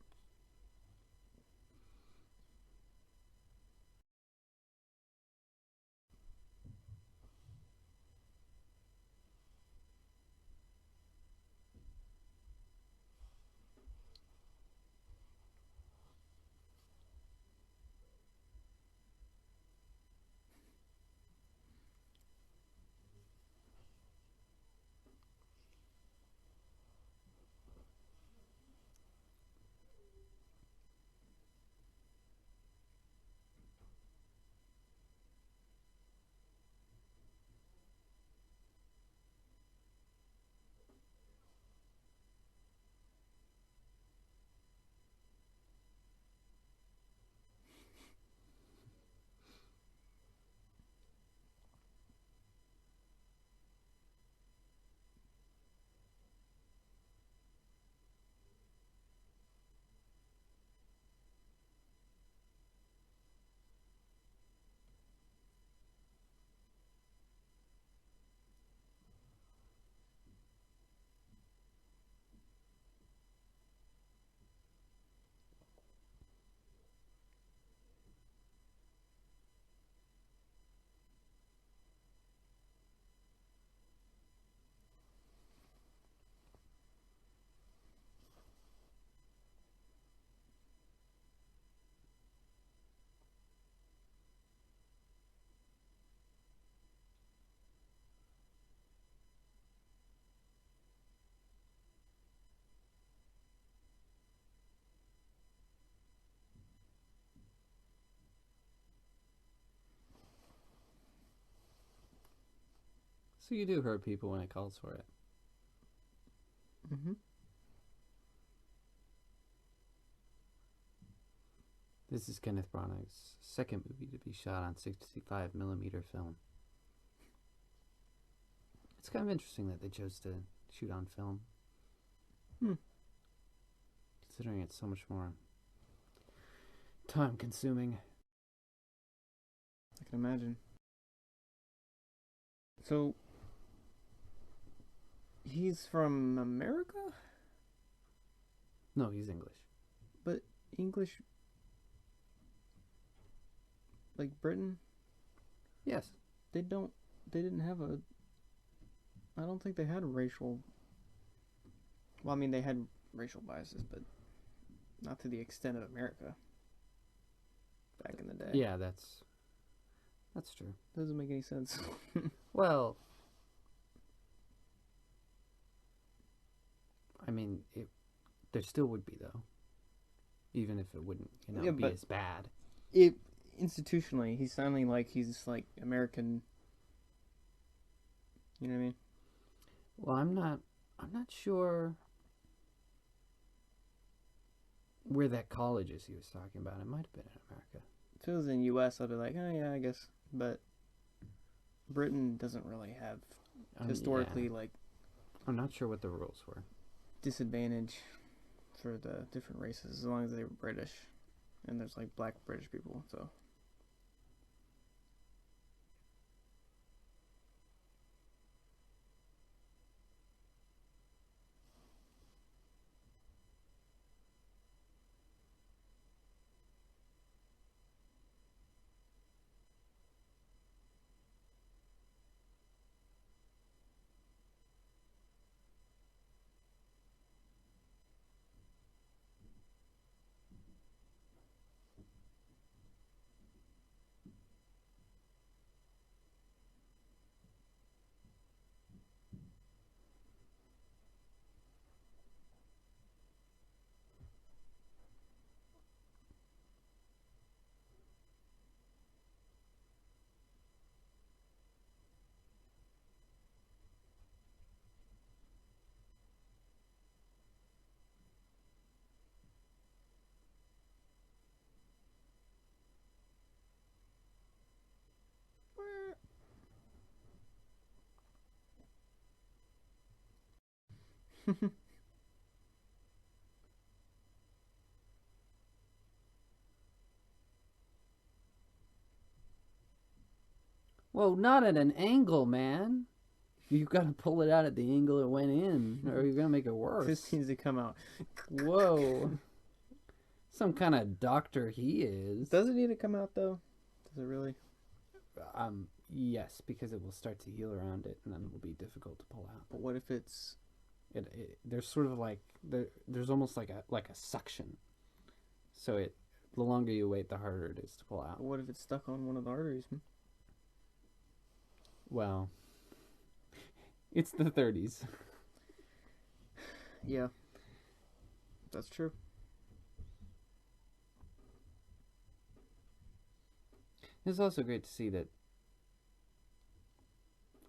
So you do hurt people when it calls for it. Mm-hmm. This is Kenneth Branagh's second movie to be shot on 65mm film. It's kind of interesting that they chose to shoot on film, Hmm. considering it's so much more time consuming. I can imagine. So he's from America, No, he's English. but English, like Britain, Yes. they don't. They didn't have a. I don't think they had racial. Well, I mean, they had racial biases, but not to the extent of America back in the day. Yeah, that's true. Doesn't make any sense. Well, I mean, there still would be though, even if it wouldn't, Yeah, be but as bad. it institutionally, he's sounding like he's like American. You know what I mean? Well, I'm not sure where that college is he was talking about. It might have been in America. If it was in U.S., I'd be like, oh yeah, I guess. But Britain doesn't really have historically Yeah, like I'm not sure what the rules were. disadvantage for the different races as long as they were British, and there's like black British people. So Whoa, not at an angle, man. You've got to pull it out at the angle it went in, or you're gonna make it This worse. needs to come out. Whoa, some kind of doctor he is. Does it need to come out though? Does it really? Yes, because it will start to heal around it, and then it will be difficult to pull out. But what if it's? There's sort of like there's almost like a suction. So the longer you wait, the harder it is to pull out. But what if it's stuck on one of the arteries? Well, it's the 30s. Yeah, that's true. It's also great to see that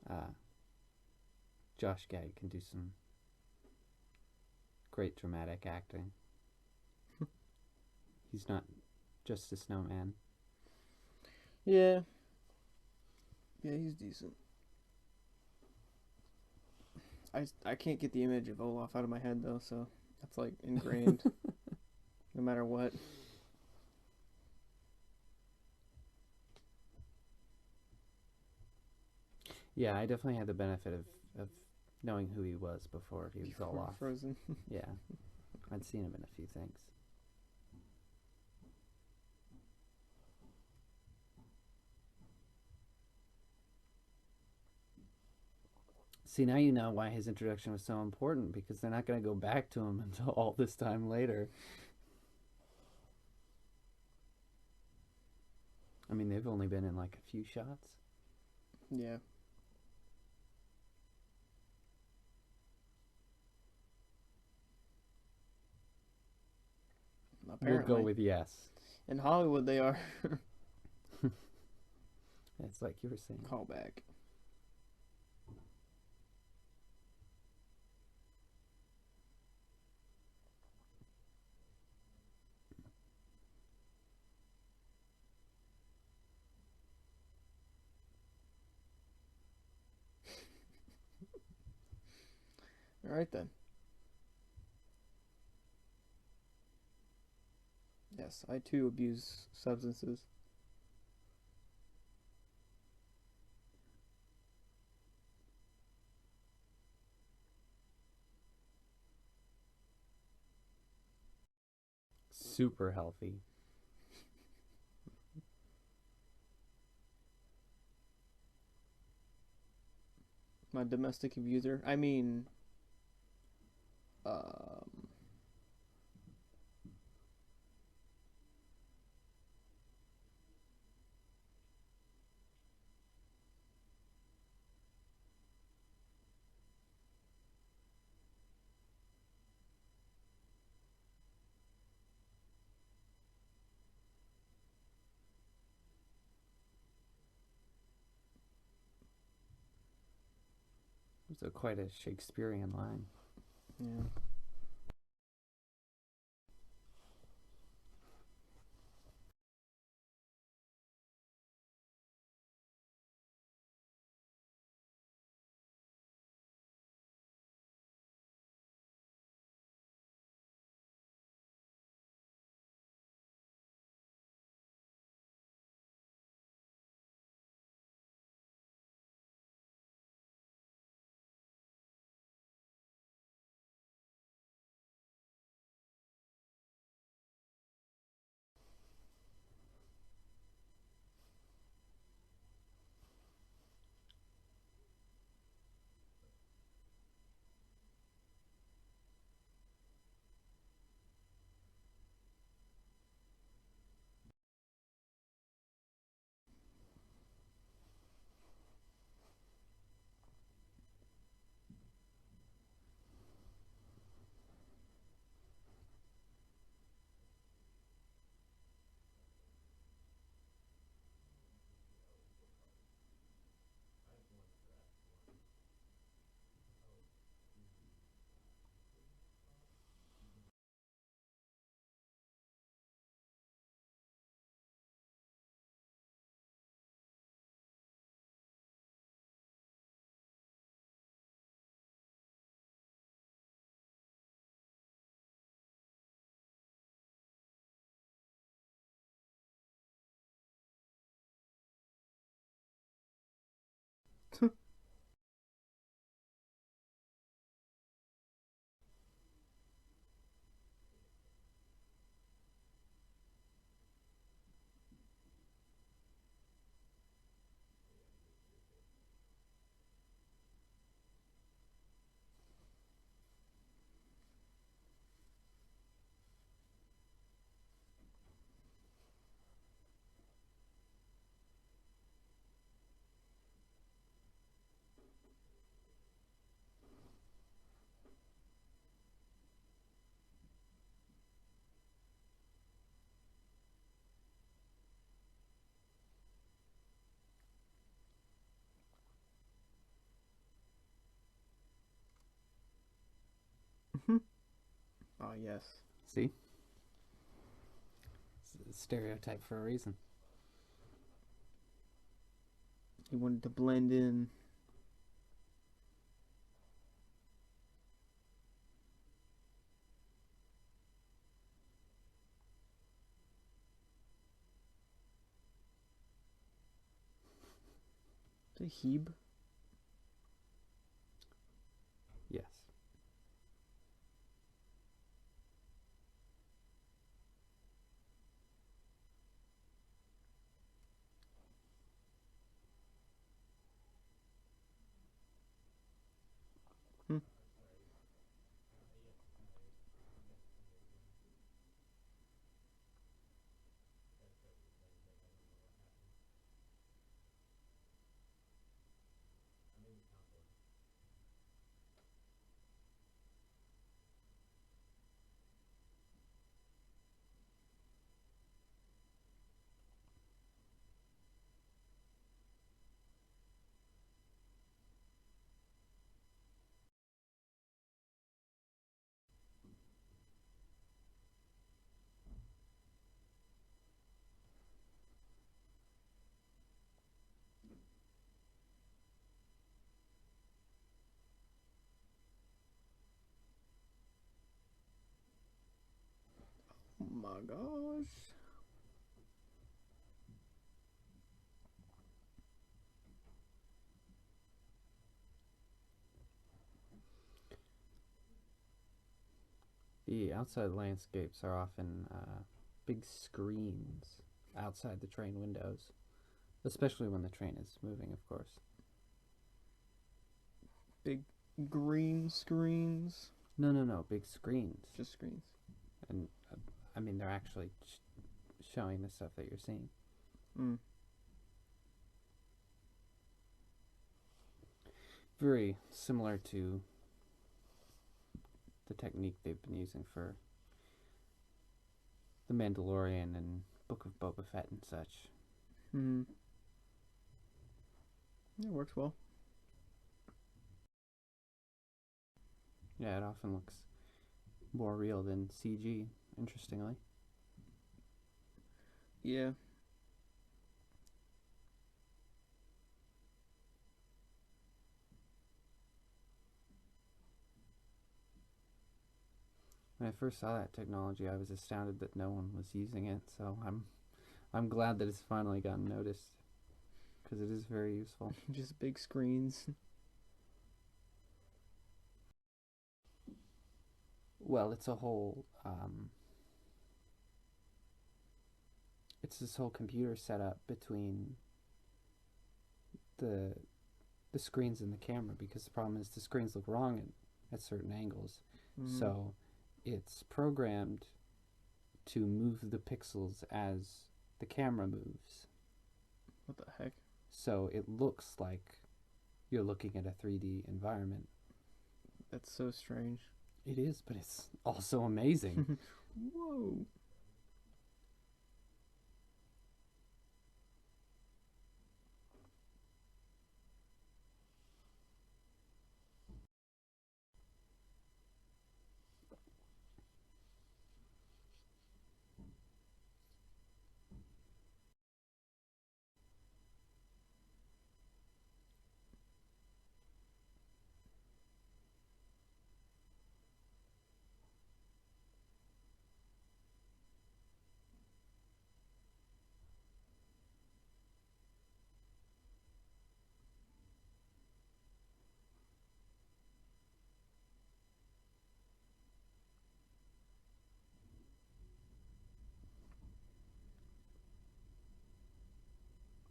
uh, Josh Gad can do some great dramatic acting. He's not just a snowman. Yeah. Yeah, he's decent. I can't get the image of Olaf out of my head though, so that's like ingrained no matter what. Yeah, I definitely had the benefit of knowing who he was before he was all Before off. Frozen. Yeah, I'd seen him in a few things. See, now you know why his introduction was so important, because they're not going to go back to him until all this time later. I mean, they've only been in like a few shots. Yeah. Apparently. We'll go with yes. In Hollywood, they are. It's like you were saying. Callback. All right then. Yes, I too abuse substances. Super healthy. My domestic abuser. I mean, um, It was quite a Shakespearean line. yeah. Ah, yes. See? It's a stereotype for a reason. He wanted to blend in. The Hebe? Yes. Hmm. Oh my gosh. The outside landscapes are often big screens outside the train windows, especially when the train is moving, of course. Big green screens. No, no, no, big screens. Just screens. And I mean, they're actually showing the stuff that you're seeing. Mm. Very similar to the technique they've been using for The Mandalorian and Book of Boba Fett and such. Hmm. It works well. Yeah, it often looks more real than CG, interestingly. Yeah. When I first saw that technology, I was astounded that no one was using it. So I'm glad that it's finally gotten noticed because it is very useful. Just big screens. Well, it's this whole computer setup between the the screens and the camera, because the problem is the screens look wrong at certain angles. Mm. So it's programmed to move the pixels as the camera moves. What the heck? So it looks like you're looking at a 3D environment. That's so strange. It is, but it's also amazing. Whoa.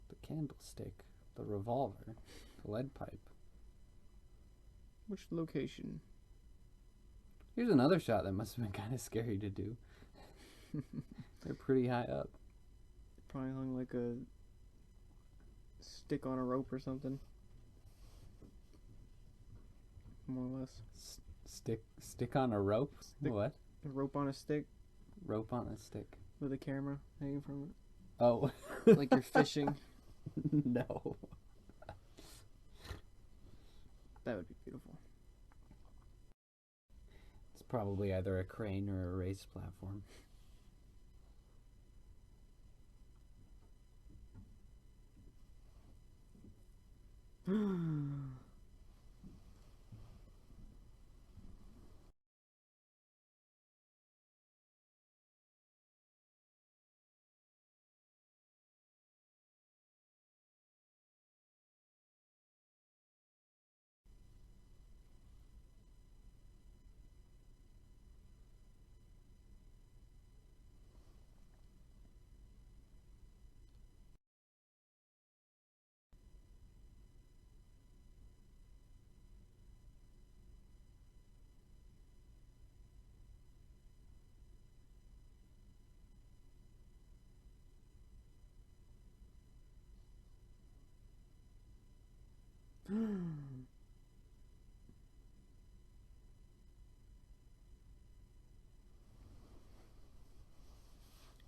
The candlestick, the revolver, the lead pipe. Which location? Here's another shot that must have been kind of scary to do. They're pretty high up. Probably hung like a stick on a rope or something. More or less. Stick on a rope? Stick. What? A rope on a stick Rope on a stick. with a camera hanging from it. Oh. Like you're fishing. No. That would be beautiful. It's probably either a crane or a race platform.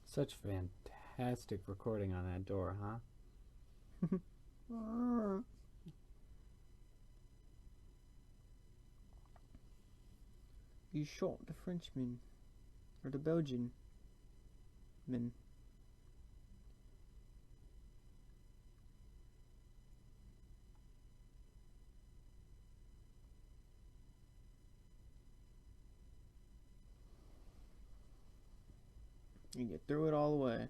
Such fantastic recording on that door, huh? You shot the Frenchman. Or the Belgian man. And you threw it all away.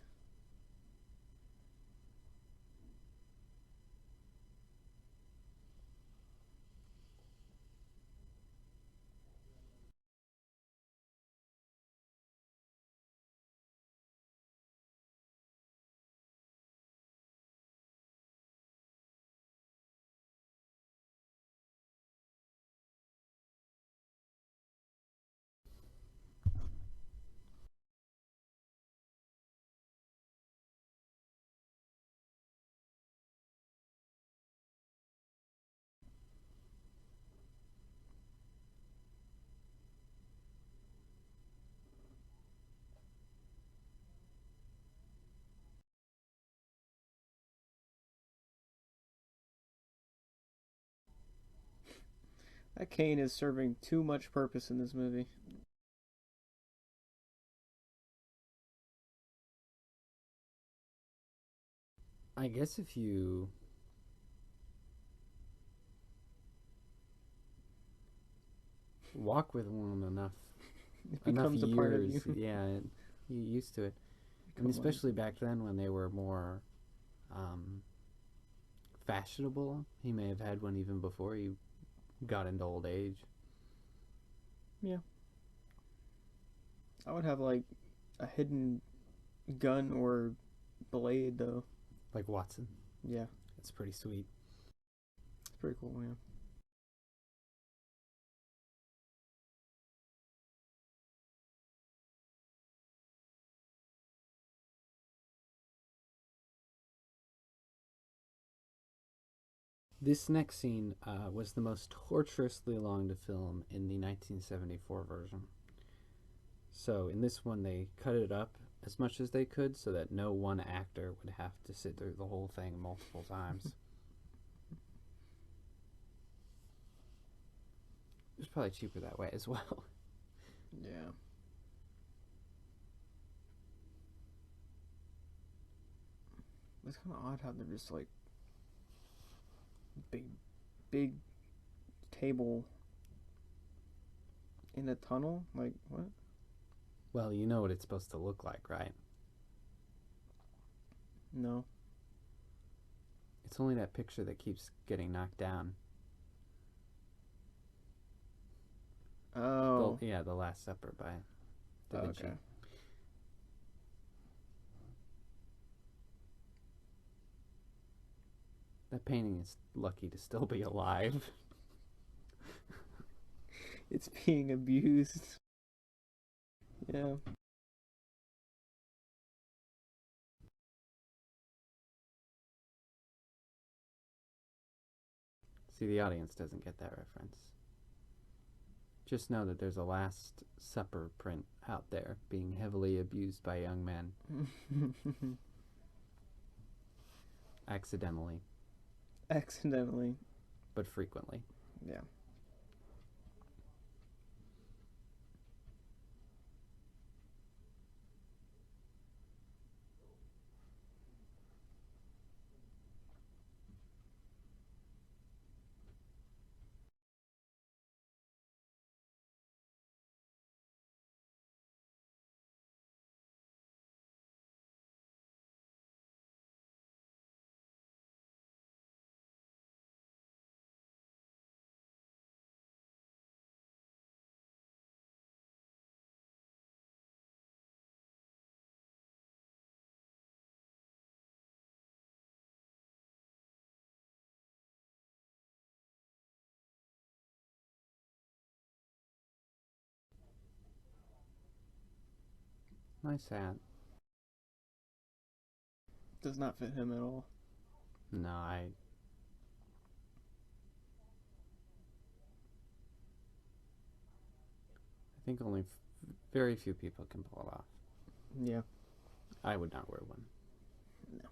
That cane is serving too much purpose in this movie. I guess if you walk with one It enough becomes a part of years, you. yeah, you used to it. And Come on. especially back then when they were more um, fashionable. He may have had one even before he got into old age. Yeah. I would have like a hidden gun or blade though. Like Watson. Yeah. It's pretty sweet. It's pretty cool, yeah. This next scene was the most torturously long to film in the 1974 version. So in this one, they cut it up as much as they could so that no one actor would have to sit through the whole thing multiple times. It was probably cheaper that way as well. Yeah. It's kind of odd how they're just like big, big table in a tunnel. Like what? Well, you know what it's supposed to look like, right? No. It's only that picture that keeps getting knocked down. Oh. The Last Supper by Da Vinci. Okay. That painting is lucky to still be alive. It's being abused. Yeah. See, the audience doesn't get that reference. Just know that there's a Last Supper print out there being heavily abused by young men. Accidentally, Accidentally. but frequently. Yeah. Nice hat. Does not fit him at all. No, I think only very few people can pull it off. Yeah. I would not wear one. No.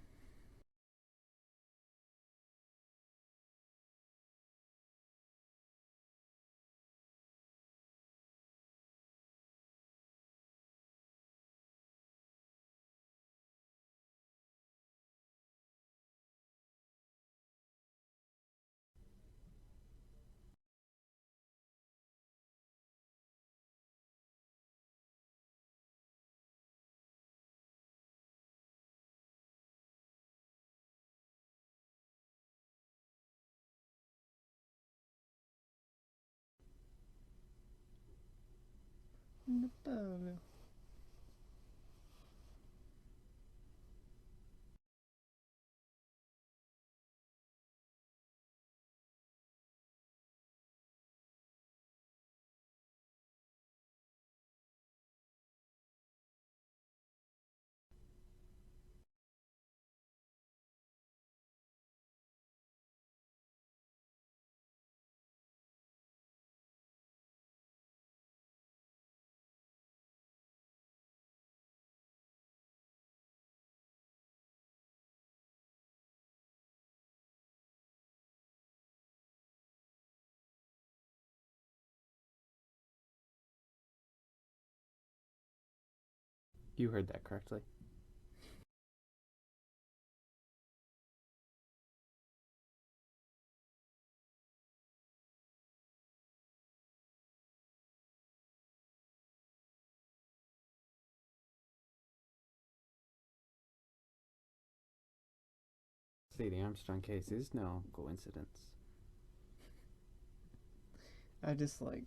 You heard that correctly. See, the Armstrong case is no coincidence. I just like.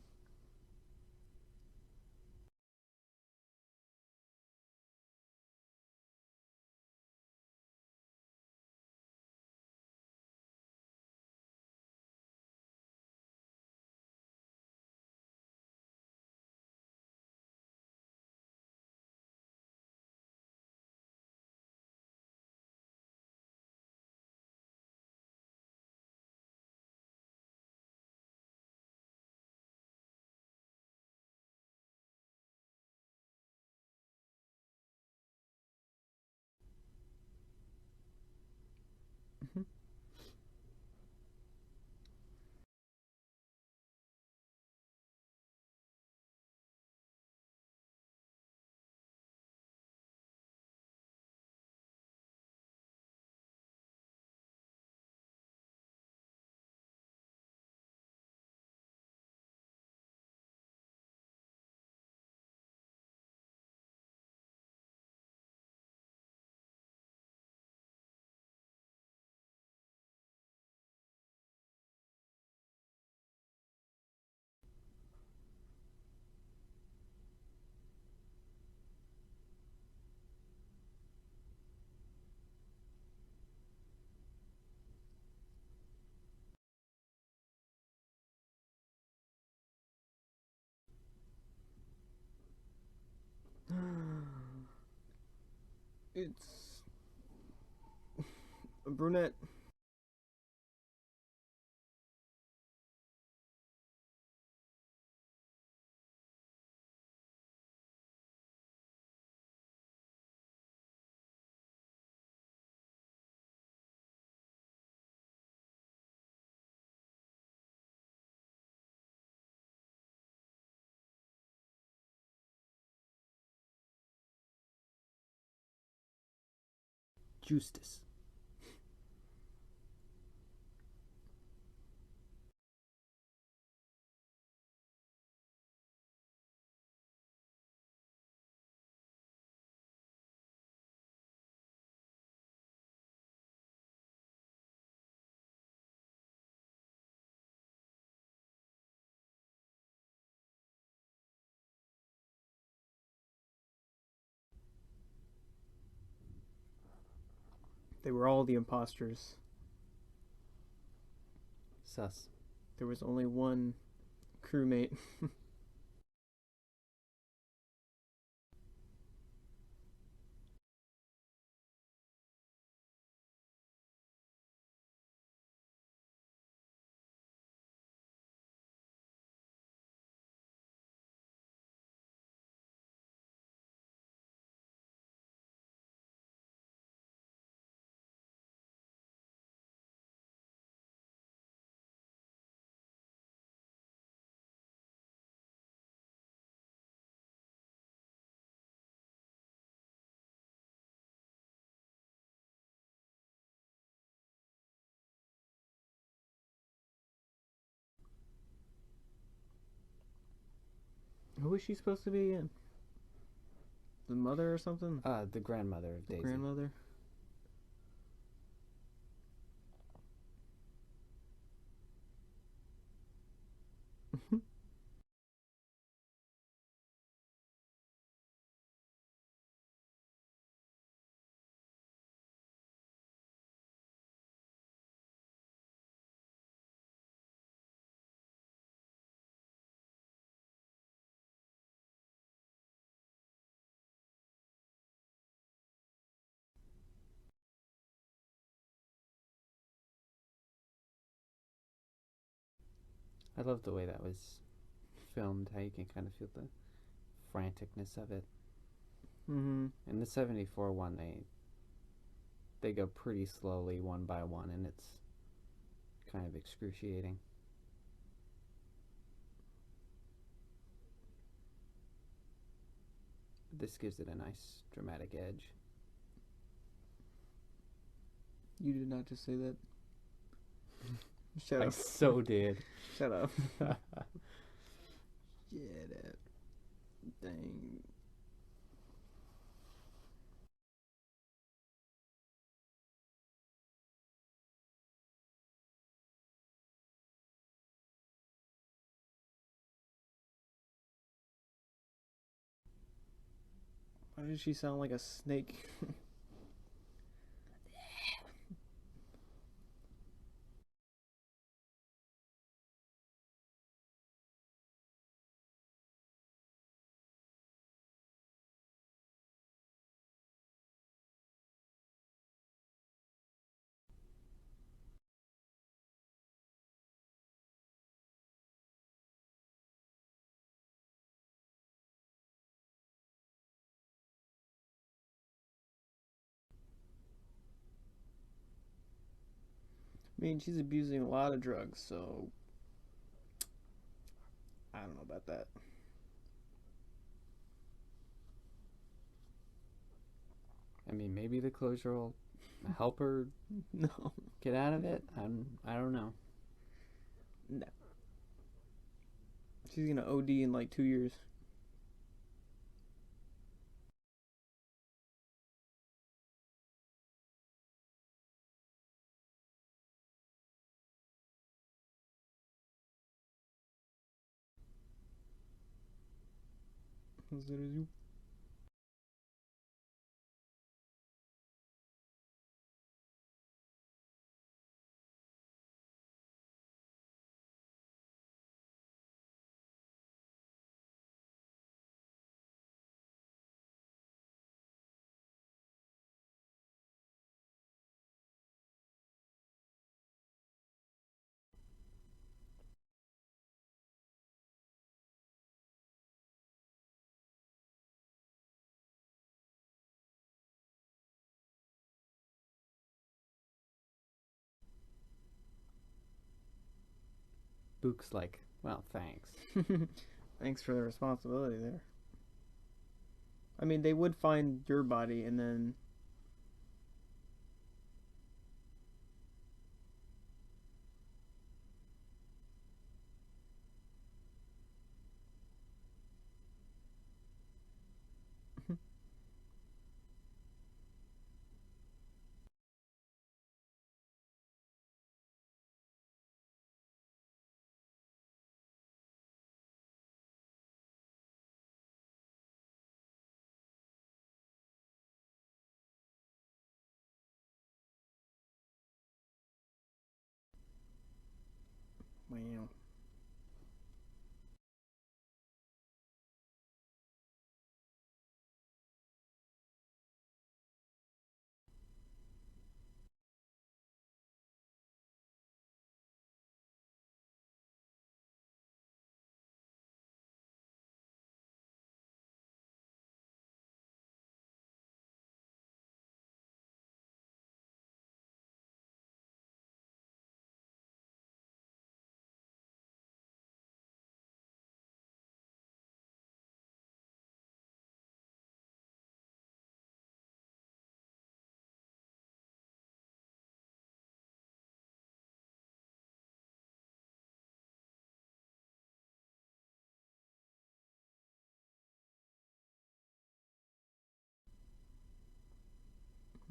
It's a brunette. Justice. They were all the imposters. Sus. There was only one crewmate. Who is she supposed to be in? The mother or something? The grandmother of The Daisy. grandmother? I love the way that was filmed. How you can kind of feel the franticness of it. Mm-hmm. In the '74 one, they go pretty slowly one by one, and it's kind of excruciating. This gives it a nice dramatic edge. You did not just say that. Shut I up. so did. Shut up. Yeah, that. Dang. Why does she sound like a snake? I mean, she's abusing a lot of drugs, so I don't know about that. I mean, maybe the closure will help her No. get out of it. I don't know. No. She's gonna OD in like 2 years. As good as you. Book's like, well, thanks. Thanks for the responsibility there. I mean, they would find your body and then. Wow.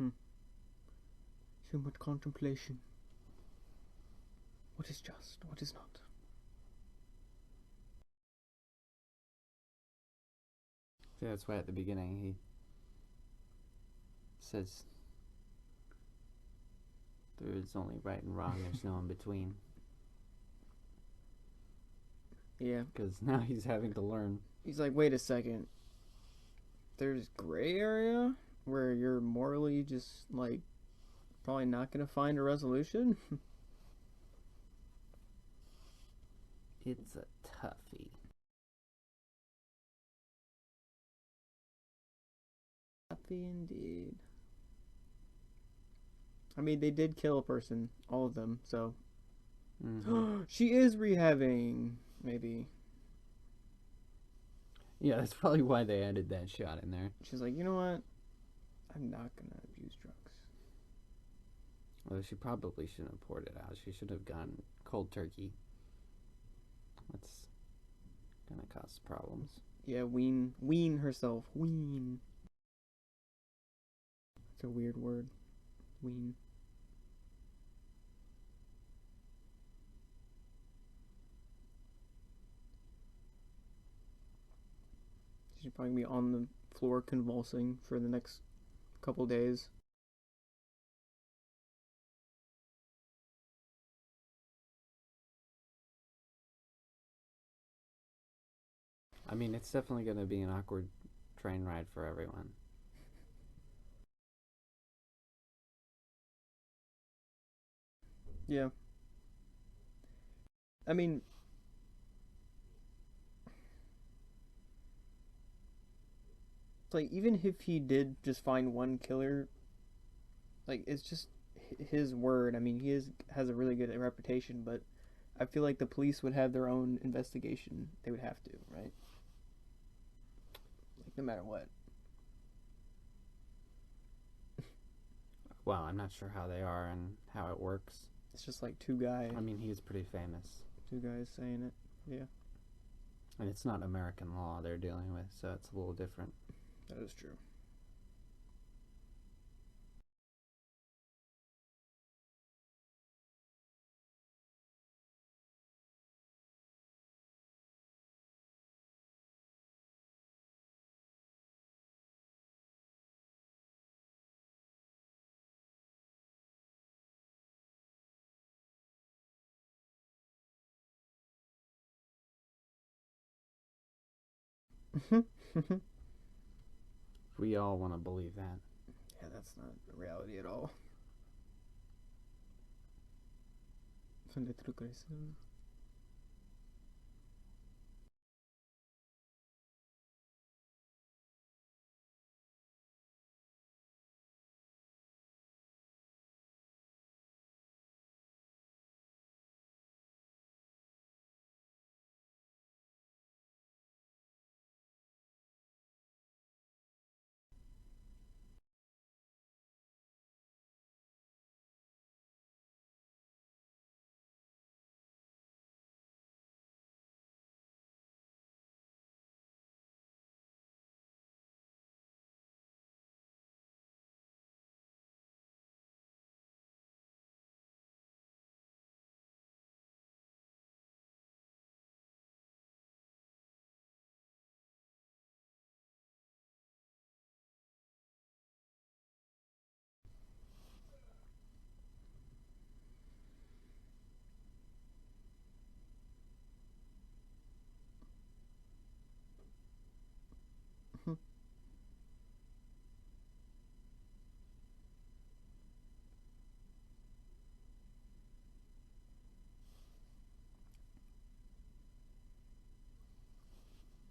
Hmm. Too much contemplation. What is just? What is not? See, that's why at the beginning he says there's only right and wrong. There's no in between. Yeah. Because now he's having to learn. He's like, wait a second. There's gray area where you're morally just like probably not gonna find a resolution. It's a toughie. Happy indeed. I mean, they did kill a person, all of them. So she is rehabbing, maybe. Yeah, that's probably why they added that shot in there. She's like, you know what? I'm not gonna abuse drugs. Although she probably shouldn't have poured it out. She should have gone cold turkey. That's gonna cause problems. Yeah, wean herself. Wean. It's a weird word. Wean. She should probably be on the floor convulsing for the next couple days. I mean, it's definitely gonna be an awkward train ride for everyone. Yeah. I mean, it's like even if he did just find one killer, like it's just his word. I mean, has a really good reputation, but I feel like the police would have their own investigation. They would have to, right? Like no matter what. Well, I'm not sure how they are and how it works. It's just like two guys. I mean, he's pretty famous. Two guys saying it. Yeah. And it's not American law they're dealing with, so it's a little different. That is true. We all want to believe that. Yeah, that's not reality at all.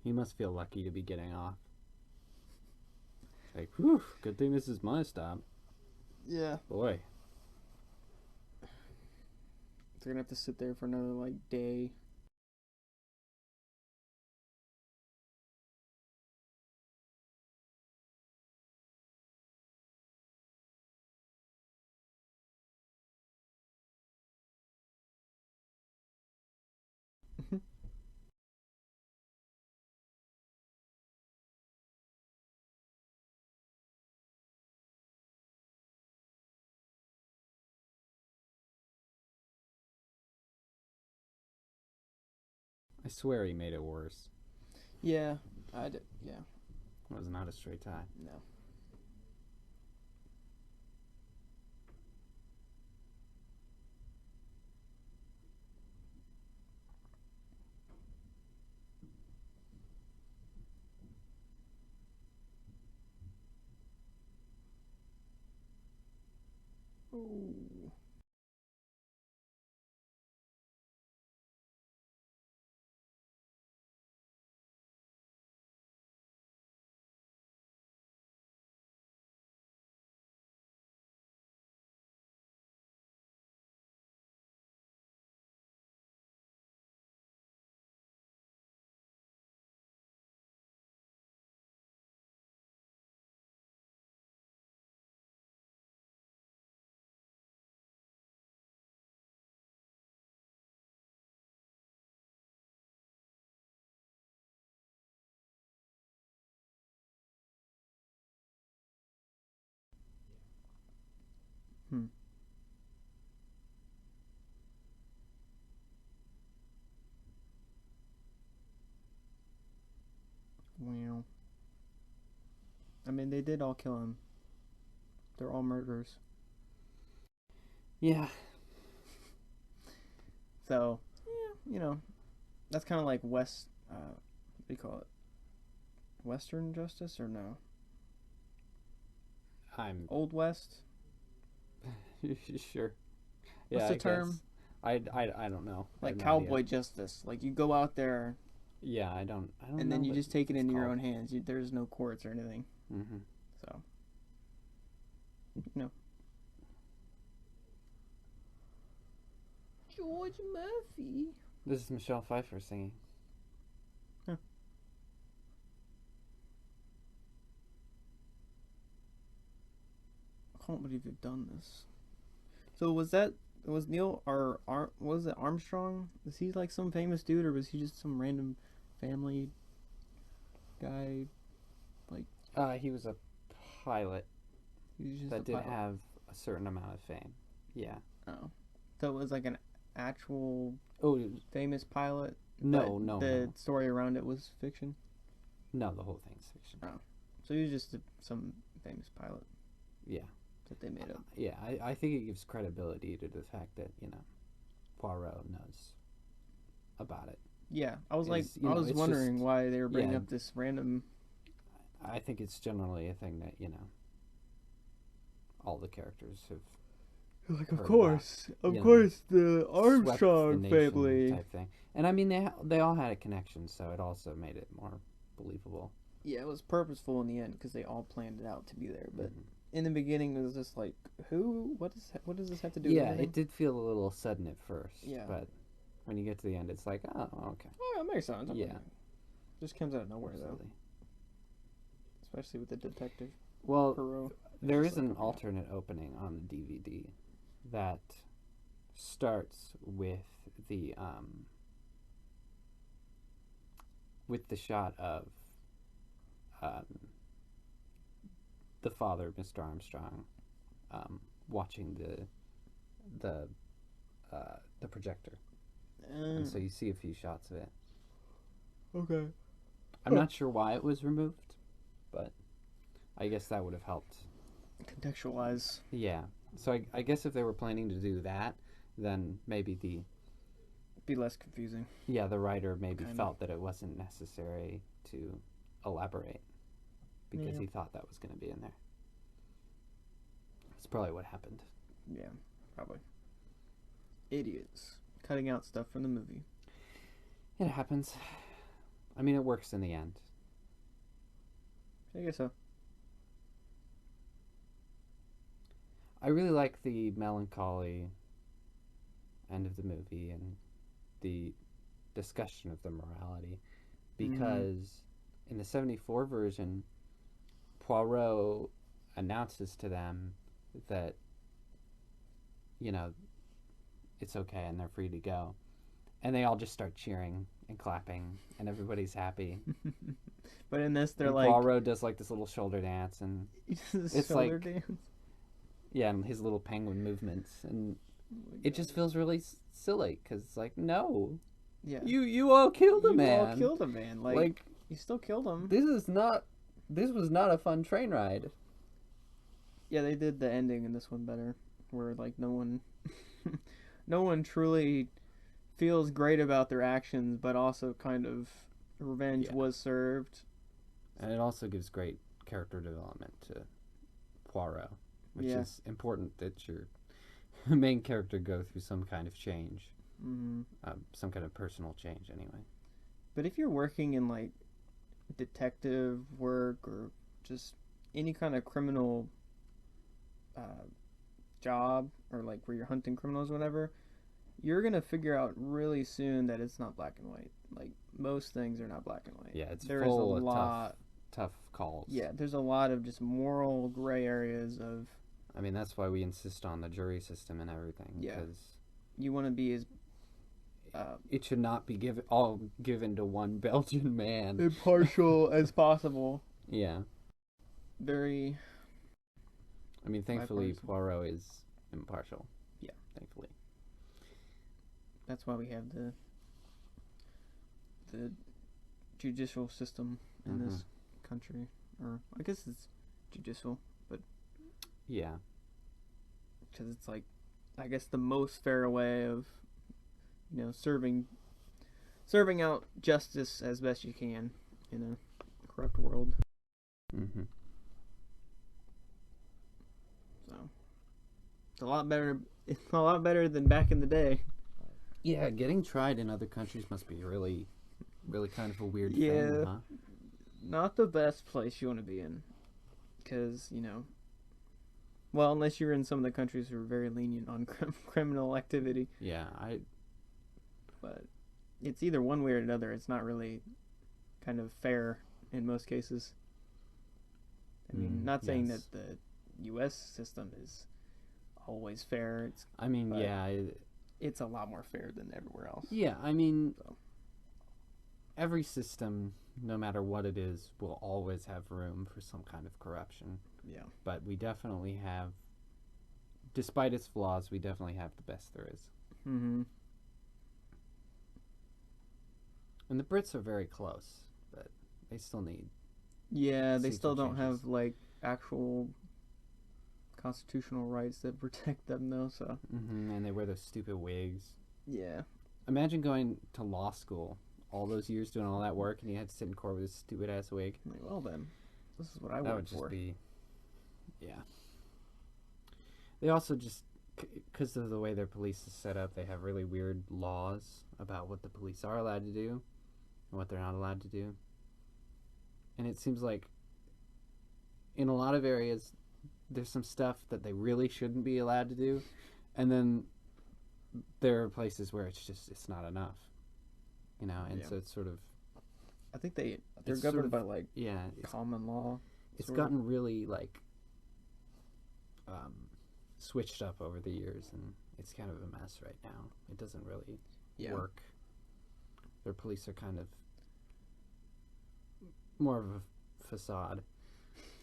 He must feel lucky to be getting off. Like, whew, good thing this is my stop. Yeah. Boy. They're gonna have to sit there for another like day. I swear he made it worse. Yeah, I did. Yeah, It was not a straight tie. no. Ooh. Hmm. Wow. I mean, they did all kill him. They're all murderers. Yeah. So, yeah, that's kind of like what do you call it? Western justice or no? I'm Old West? sure. What's Yeah, the I term? guess. I don't know. I Like have no cowboy idea. justice. Like you go out there Yeah, I don't and know then you what just take it it's into your called. own hands. There's no courts or anything. Mm-hmm. So, no. George Murphy. This is Michelle Pfeiffer singing. Huh. I can't believe you've done this. So was Neil or was it Armstrong? Was he like some famous dude or was he just some random family guy? Like He was a pilot he was just a that did pilot. have a certain amount of fame. Yeah. Oh, so it was like an actual Oh it was- famous pilot. no, But no, the no, story around it was fiction. no. The whole thing's fiction. Oh, so he was just some famous pilot Yeah, that they made up. yeah. I think it gives credibility to the fact that Poirot knows about it. Yeah, I was like, Is I was it's wondering just why they were bringing yeah. up this random. I think it's generally a thing that all the characters have Like, heard about, of you know, course, the swept the Armstrong nation family. type thing. And I mean, they all had a connection, so it also made it more believable. Yeah, it was purposeful in the end because they all planned it out to be there. But Mhm. in the beginning, it was just like, who? What does this have to do Yeah, with anything? it did feel a little sudden at first. Yeah. But when you get to the end, it's like, oh, okay. Oh, it makes sense. Yeah. Just comes out of nowhere Absolutely. though, especially with the detective Well, Perot. there Just is like, an okay. alternate opening on the DVD that starts with the shot of um, the father, Mr. Armstrong, watching the projector, and so you see a few shots of it. Okay. I'm not sure why it was removed, but I guess that would have helped. Contextualize. Yeah. So I guess if they were planning to do that, then maybe Be less confusing. the writer maybe Kinda. felt that it wasn't necessary to elaborate because Yeah. he thought that was going to be in there. That's probably what happened. Yeah, probably. Idiots cutting out stuff from the movie. It happens. I mean, it works in the end. I guess so. I really like the melancholy end of the movie and the discussion of the morality because in the 74 version, Poirot announces to them that, it's okay and they're free to go. And they all just start cheering and clapping and everybody's happy. But in this, they're And like, Poirot does like this little shoulder dance and it's shoulder like- dance. yeah, and his little penguin movements, and it just feels really silly because it's like, no, Yeah. You all killed a You man. all killed a man. Like, you still killed him. This was not a fun train ride. Yeah, they did the ending in this one better, where like no one truly feels great about their actions, but also kind of revenge was served. And it also gives great character development to Poirot, which is important that your main character go through some kind of change, some kind of personal change, anyway. But if you're working in like detective work or just any kind of criminal job, or like where you're hunting criminals or whatever, you're gonna figure out really soon that it's not black and white. Like most things are not black and white. Yeah, it's there full is a of lot tough calls. Yeah, there's a lot of just moral gray areas of. I mean, that's why we insist on the jury system and everything. Yeah, because you want to be as. It should not be given to one Belgian man. Impartial as possible. Yeah. Very. I mean, thankfully, Poirot is impartial. Yeah. Thankfully. That's why we have the judicial system in this country. Or, I guess it's judicial, but. Yeah. Because it's like, I guess the most fair way of, serving out justice as best you can in a corrupt world. Mm-hmm. So it's a lot better. It's a lot better than back in the day. Yeah, getting tried in other countries must be really, really kind of a weird thing, huh? Not the best place you want to be in, because well, unless you're in some of the countries who are very lenient on criminal activity. Yeah, But it's either one way or another. It's not really kind of fair in most cases. I mean, not saying that the U.S. system is always fair. It's a lot more fair than everywhere else. Yeah, I mean, every system, no matter what it is, will always have room for some kind of corruption. Yeah. But we definitely have, despite its flaws, we definitely have the best there is. Mm-hmm. And the Brits are very close, but they still need. Yeah, they still don't have like actual constitutional rights that protect them, though. So. Mm-hmm, and they wear those stupid wigs. Yeah. Imagine going to law school all those years doing all that work, and you had to sit in court with this stupid ass wig. Well then, this is what I work for. That would just be. Yeah. They also just, because of the way their police is set up, they have really weird laws about what the police are allowed to do and what they're not allowed to do. And it seems like in a lot of areas, there's some stuff that they really shouldn't be allowed to do. And then there are places where it's not enough. And so it's sort of. I think they're governed by like common law. It's gotten really like switched up over the years, and it's kind of a mess right now. It doesn't really work. Their police are kind of more of a facade.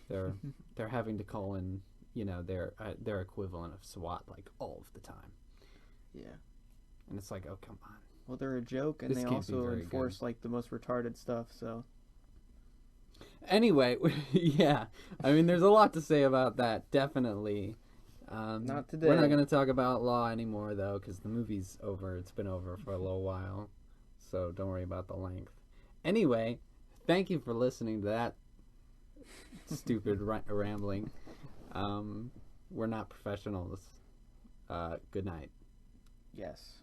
They're having to call in, their equivalent of SWAT like all of the time. Yeah, and it's like, oh, come on. Well, they're a joke, and they also enforce like the most retarded stuff. So. Anyway, yeah. I mean, there's a lot to say about that, definitely. Not today. We're not going to talk about law anymore, though, because the movie's over. It's been over for a little while, so don't worry about the length. Anyway, thank you for listening to that stupid rambling. We're not professionals. Good night. Yes.